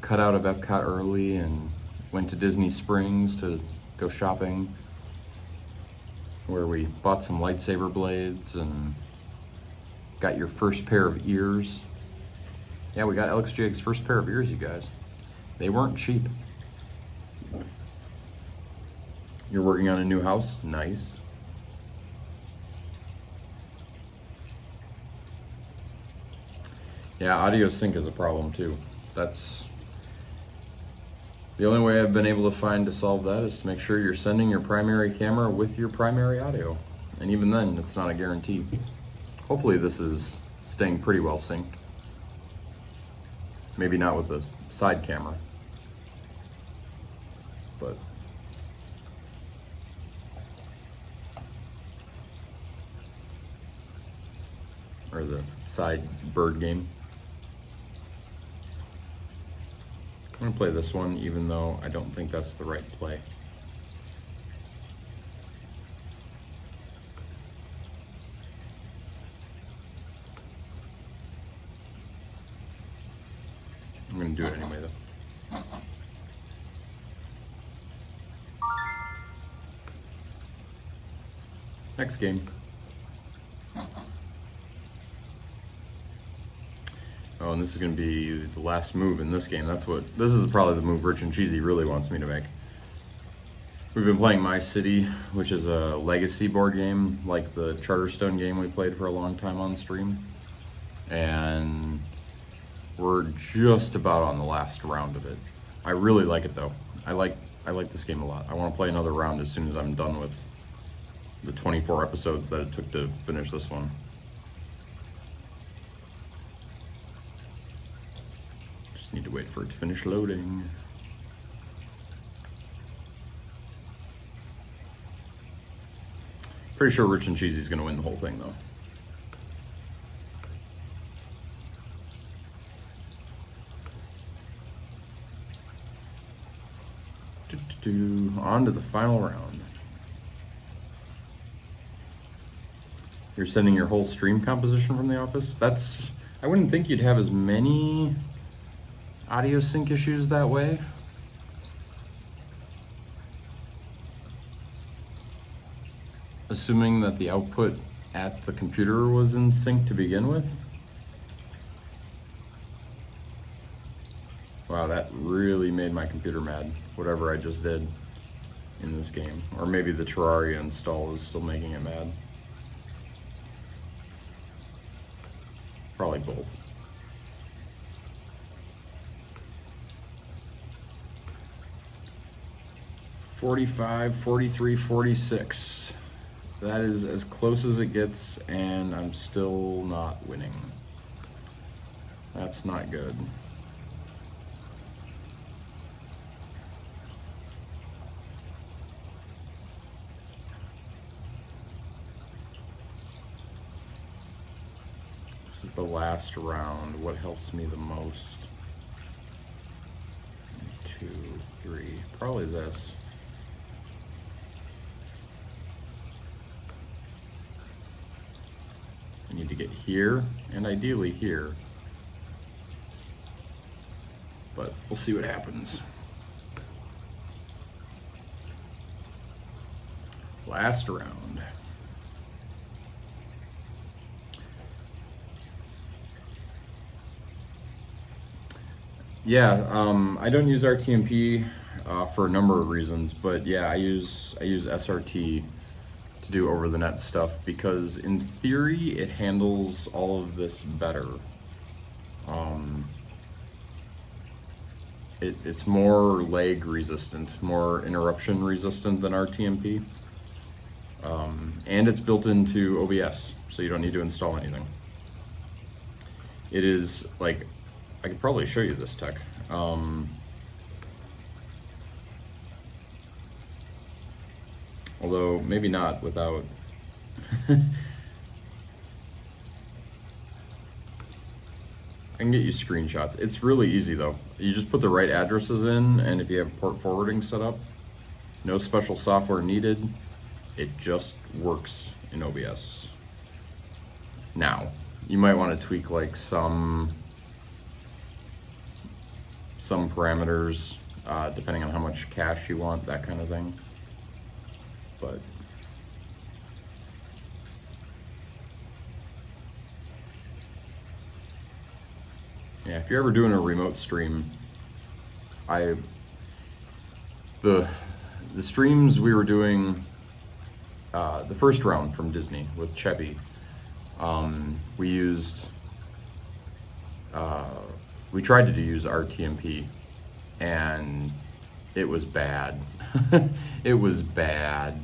cut out of Epcot early and went to Disney Springs to go shopping, where we bought some lightsaber blades and got your first pair of ears. Yeah, we got Alex Jag's first pair of ears, you guys. They weren't cheap. You're working on a new house? Nice. Yeah, audio sync is a problem too. That's the only way I've been able to find to solve that is to make sure you're sending your primary camera with your primary audio. And even then, it's not a guarantee. Hopefully this is staying pretty well synced. Maybe not with the side camera, but or the side bird game. I'm gonna play this one even though I don't think that's the right play. I'm gonna do it anyway though. Next game. Oh, and this is going to be the last move in this game. This is probably the move Rich and Cheesy really wants me to make. We've been playing My City, which is a legacy board game, like the Charterstone game we played for a long time on stream. And we're just about on the last round of it. I really like it though. I like this game a lot. I want to play another round as soon as I'm done with the 24 episodes that it took to finish this one. Need to wait for it to finish loading. Pretty sure Rich and Cheesy's gonna win the whole thing though. On to the final round. You're sending your whole stream composition from the office? I wouldn't think you'd have as many audio sync issues that way. Assuming that the output at the computer was in sync to begin with. Wow, that really made my computer mad, whatever I just did in this game. Or maybe the Terraria install is still making it mad. Probably both. $45, $43, $46. That is as close as it gets, and I'm still not winning. That's not good. This is the last round. What helps me the most? 2, 3, probably this. I need to get here, and ideally here. But we'll see what happens. Last round. Yeah, I don't use RTMP for a number of reasons, but yeah, I use SRT to do over the net stuff because in theory it handles all of this better. It's more lag resistant, more interruption resistant than RTMP, and it's built into OBS, so you don't need to install anything. It is like, I could probably show you this tech. Although maybe not without I can get you screenshots. It's really easy though. You just put the right addresses in, and if you have port forwarding set up, no special software needed. It just works in OBS. Now, you might want to tweak like some parameters, depending on how much cache you want, that kind of thing. But yeah, if you're ever doing a remote stream, the streams we were doing, the first round from Disney with Chevy, we tried to use RTMP, and it was bad. It was bad.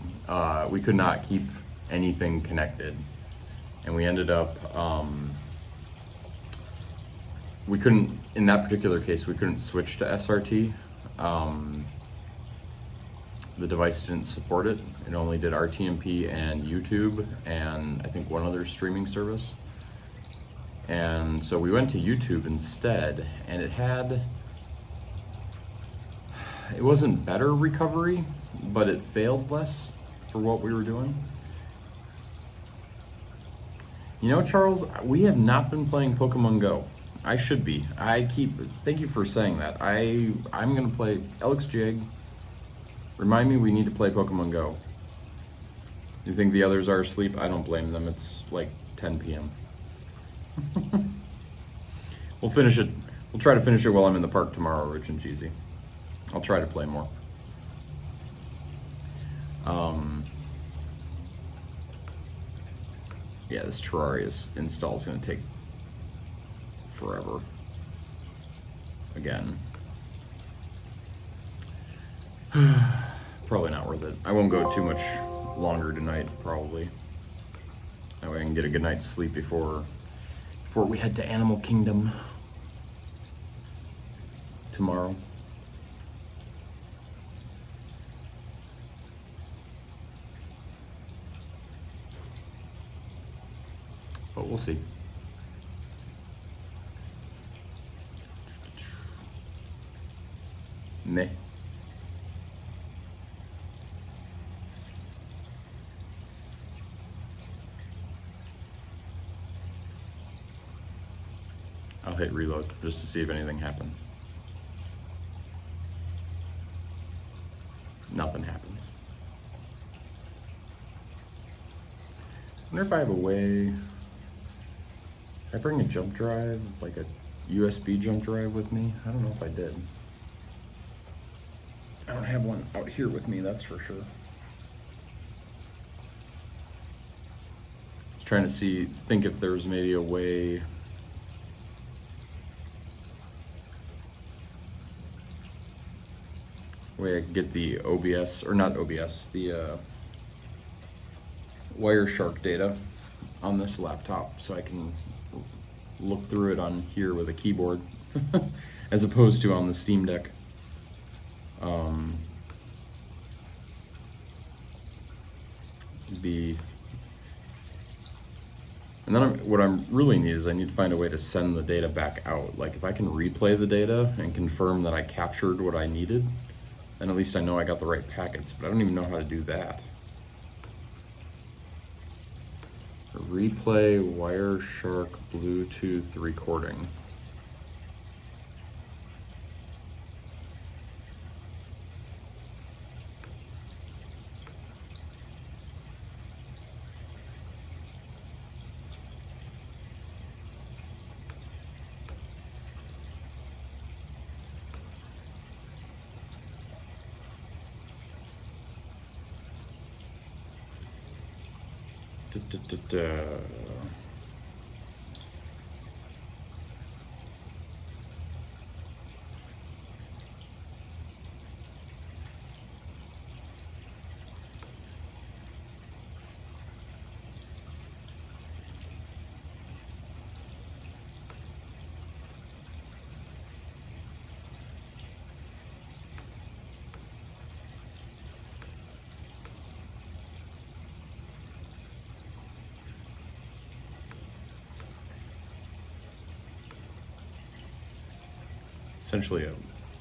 We could not keep anything connected, and we ended up, we couldn't, in that particular case, we couldn't switch to SRT. The device didn't support it. It only did RTMP and YouTube, and I think one other streaming service. And so we went to YouTube instead, and it wasn't better recovery, but it failed less for what we were doing. You know, Charles, we have not been playing Pokemon Go. I should be. Thank you for saying that. I'm gonna play Alex Jig. Remind me we need to play Pokemon Go. You think the others are asleep? I don't blame them. It's like 10 p.m. We'll finish it. We'll try to finish it while I'm in the park tomorrow, Rich and Cheesy. I'll try to play more. Yeah, this Terraria install is going to take forever. Again. Probably not worth it. I won't go too much longer tonight, probably. That way I can get a good night's sleep before we head to Animal Kingdom tomorrow. But we'll see. Meh. I'll hit reload just to see if anything happens. Nothing happens. I wonder if I have a way. Can I bring a jump drive, like a USB jump drive with me? I don't know if I did. I don't have one out here with me, that's for sure. I was trying to think if there was maybe a way way I can get the OBS, or not OBS, the Wireshark data on this laptop so I can look through it on here with a keyboard as opposed to on the Steam Deck. And then what I'm really need is I need to find a way to send the data back out. Like if I can replay the data and confirm that I captured what I needed, then at least I know I got the right packets, but I don't even know how to do that. Replay Wireshark Bluetooth recording. Essentially,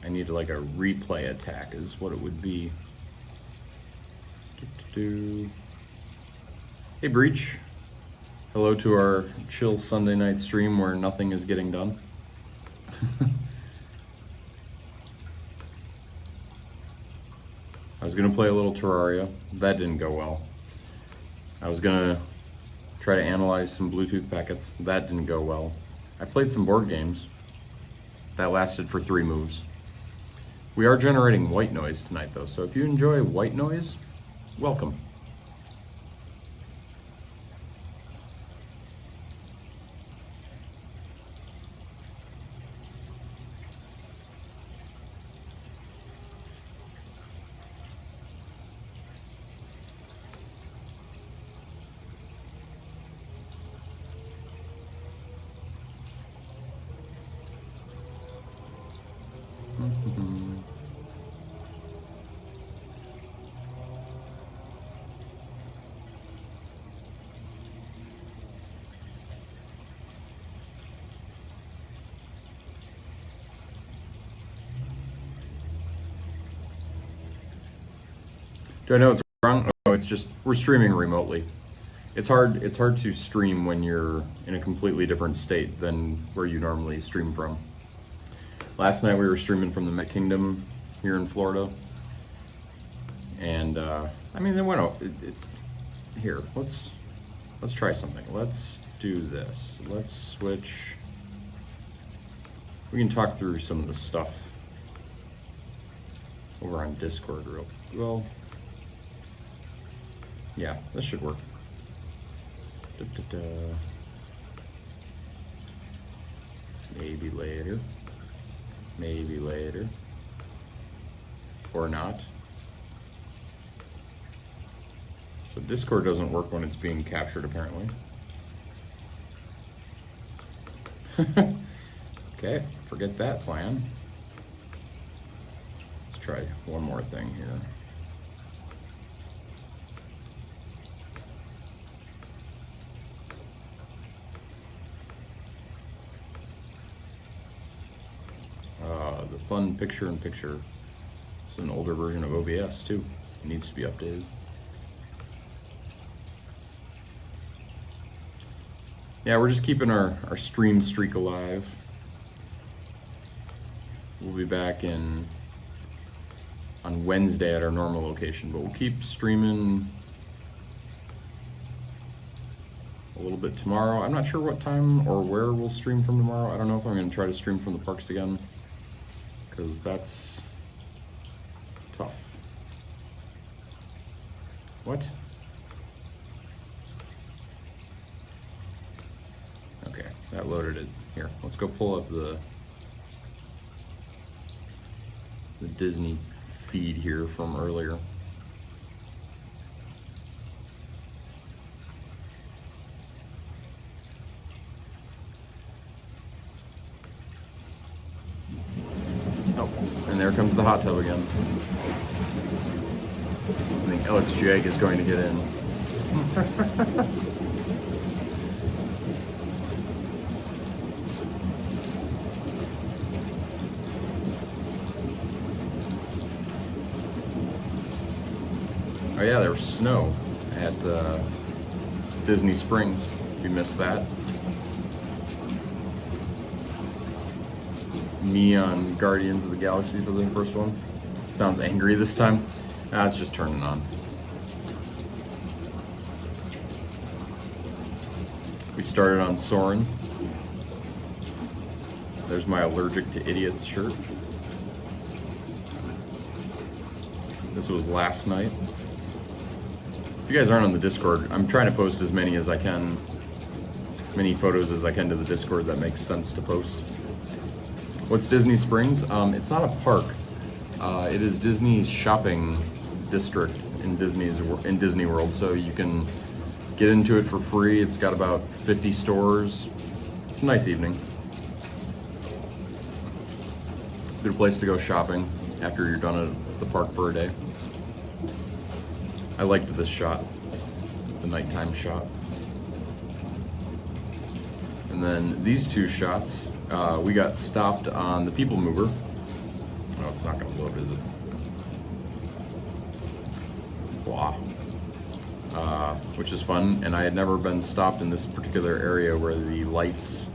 I need like a replay attack is what it would be. Hey Breach, hello to our chill Sunday night stream where nothing is getting done. I was gonna play a little Terraria, that didn't go well. I was gonna try to analyze some Bluetooth packets, that didn't go well. I played some board games. That lasted for 3 moves. We are generating white noise tonight though, so if you enjoy white noise, welcome. Do I know it's wrong? Oh, it's just we're streaming remotely. It's hard to stream when you're in a completely different state than where you normally stream from. Last night we were streaming from the Met Kingdom here in Florida. And I mean, it went out. Here, let's try something. Let's do this. Let's switch. We can talk through some of the stuff over on Discord real well. Yeah, this should work. Maybe later. Maybe later. Or not. So Discord doesn't work when it's being captured, apparently. Okay, forget that plan. Let's try one more thing here. The fun picture-in-picture. It's an older version of OBS too. It needs to be updated. Yeah, we're just keeping our stream streak alive. We'll be back on Wednesday at our normal location, but we'll keep streaming a little bit tomorrow. I'm not sure what time or where we'll stream from tomorrow. I don't know if I'm going to try to stream from the parks again, because that's tough. What? Okay, that loaded it. Here, let's go pull up the Disney feed here from earlier. Oh, and there comes the hot tub again. I think Alex Jag is going to get in. Oh yeah, there was snow at Disney Springs. We missed that. Me on Guardians of the Galaxy for the first one. Sounds angry this time. Ah, it's just turning on. We started on Soarin'. There's my Allergic to Idiots shirt. This was last night. If you guys aren't on the Discord, I'm trying to post as many as I can, many photos as I can to the Discord that makes sense to post. What's Disney Springs? It's not a park. It is Disney's shopping district in Disney World, so you can get into it for free. It's got about 50 stores. It's a nice evening. Good place to go shopping after you're done at the park for a day. I liked this shot, the nighttime shot. And then these two shots, we got stopped on the People Mover. Oh, it's not gonna load, is it? Blah. Which is fun, and I had never been stopped in this particular area where the lights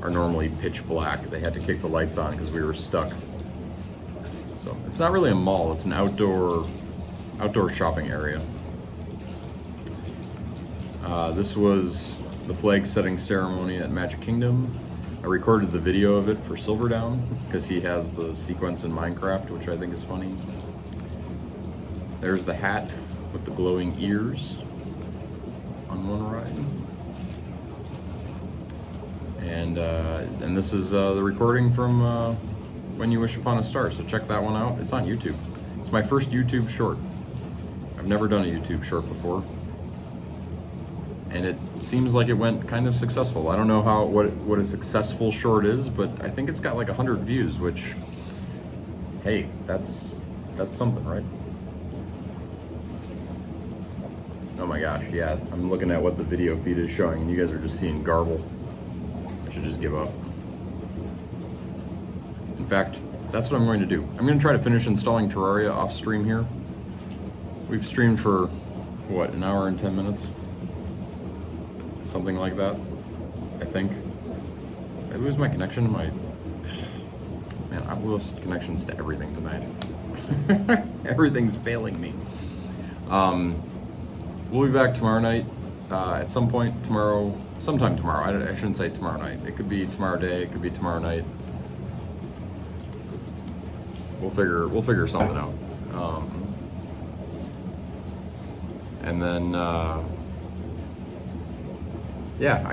are normally pitch black. They had to kick the lights on because we were stuck. So it's not really a mall, it's an outdoor shopping area. This was the flag setting ceremony at Magic Kingdom. I recorded the video of it for Silverdown because he has the sequence in Minecraft, which I think is funny. There's the hat with the glowing ears on one ride. And this is the recording from When You Wish Upon a Star, so check that one out. It's on YouTube. It's my first YouTube short. I've never done a YouTube short before. And it seems like it went kind of successful. I don't know what a successful short is, but I think it's got like 100 views, which, hey, that's something, right? Oh my gosh, yeah, I'm looking at what the video feed is showing and you guys are just seeing garble. I should just give up. In fact, that's what I'm going to do. I'm going to try to finish installing Terraria off stream here. We've streamed for, what, an hour and 10 minutes? Something like that, I think. Did I lose my connection? Man, I've lost connections to everything tonight. Everything's failing me. We'll be back tomorrow night. At some point sometime tomorrow. I shouldn't say tomorrow night. It could be tomorrow day, it could be tomorrow night. We'll figure something out. And then yeah,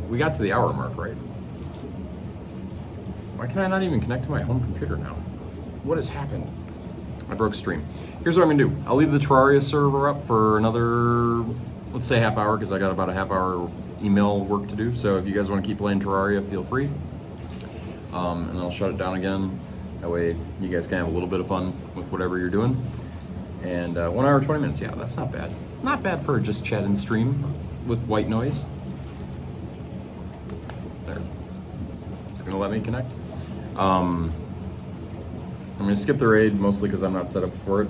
we got to the hour mark, right? Why can I not even connect to my home computer now? What has happened? I broke stream. Here's what I'm gonna do. I'll leave the Terraria server up for another, let's say half hour, because I got about a half hour email work to do. So if you guys want to keep playing Terraria, feel free. And I'll shut it down again. That way you guys can have a little bit of fun with whatever you're doing. And 1 hour, 20 minutes, yeah, that's not bad. Not bad for just chat and stream with white noise. There. It's gonna let me connect. I'm gonna skip the raid mostly because I'm not set up for it.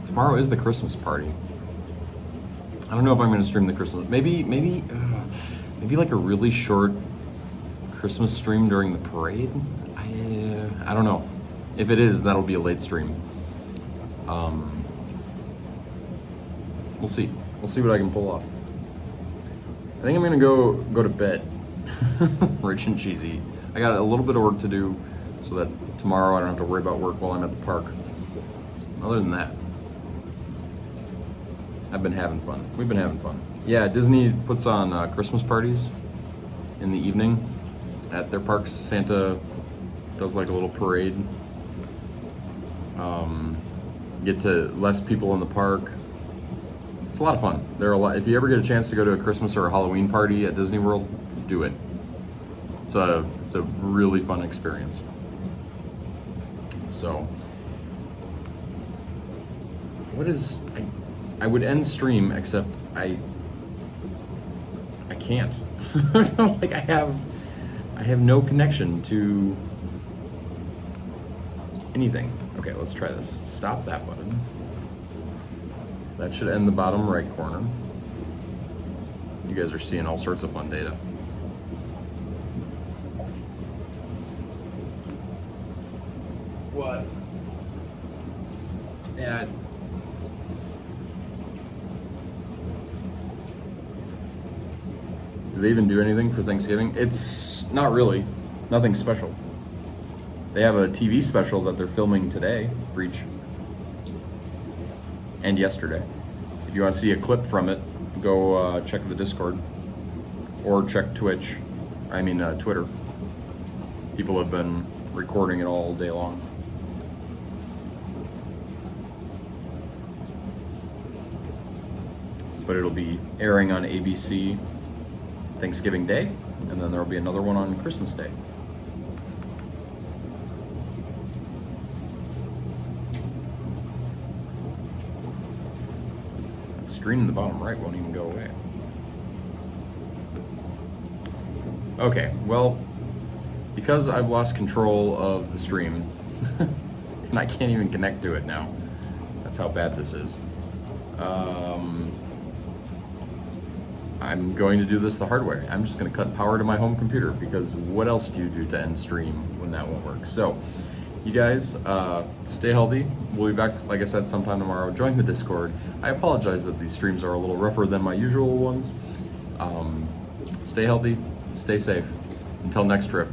Tomorrow is the Christmas party. I don't know if I'm gonna stream the Christmas. Maybe like a really short Christmas stream during the parade. I don't know. If it is, that'll be a late stream. We'll see. We'll see what I can pull off. I think I'm gonna go to bed. Rich and cheesy. I got a little bit of work to do so that tomorrow I don't have to worry about work while I'm at the park. Other than that, I've been having fun. We've been having fun. Yeah, Disney puts on Christmas parties in the evening at their parks. Santa does like a little parade. Get to less people in the park. It's a lot of fun. There are a lot. If you ever get a chance to go to a Christmas or a Halloween party at Disney World, do it. It's a really fun experience. So, what is I would end stream, except I can't. Like I have no connection to anything. Okay, let's try this. Stop that button. That should end the bottom right corner. You guys are seeing all sorts of fun data. What? Yeah. Do they even do anything for Thanksgiving? It's not really. Nothing special. They have a TV special that they're filming today, Breach. And yesterday. If you want to see a clip from it, go check the Discord. Or check Twitch. I mean, Twitter. People have been recording it all day long. But it'll be airing on ABC Thanksgiving Day, and then there'll be another one on Christmas Day. That screen in the bottom right won't even go away. Okay, well, because I've lost control of the stream, and I can't even connect to it now. That's how bad this is. I'm going to do this the hard way. I'm just going to cut power to my home computer, because what else do you do to end stream when that won't work? So, you guys, stay healthy. We'll be back, like I said, sometime tomorrow. Join the Discord. I apologize that these streams are a little rougher than my usual ones. Stay healthy, stay safe. Until next trip.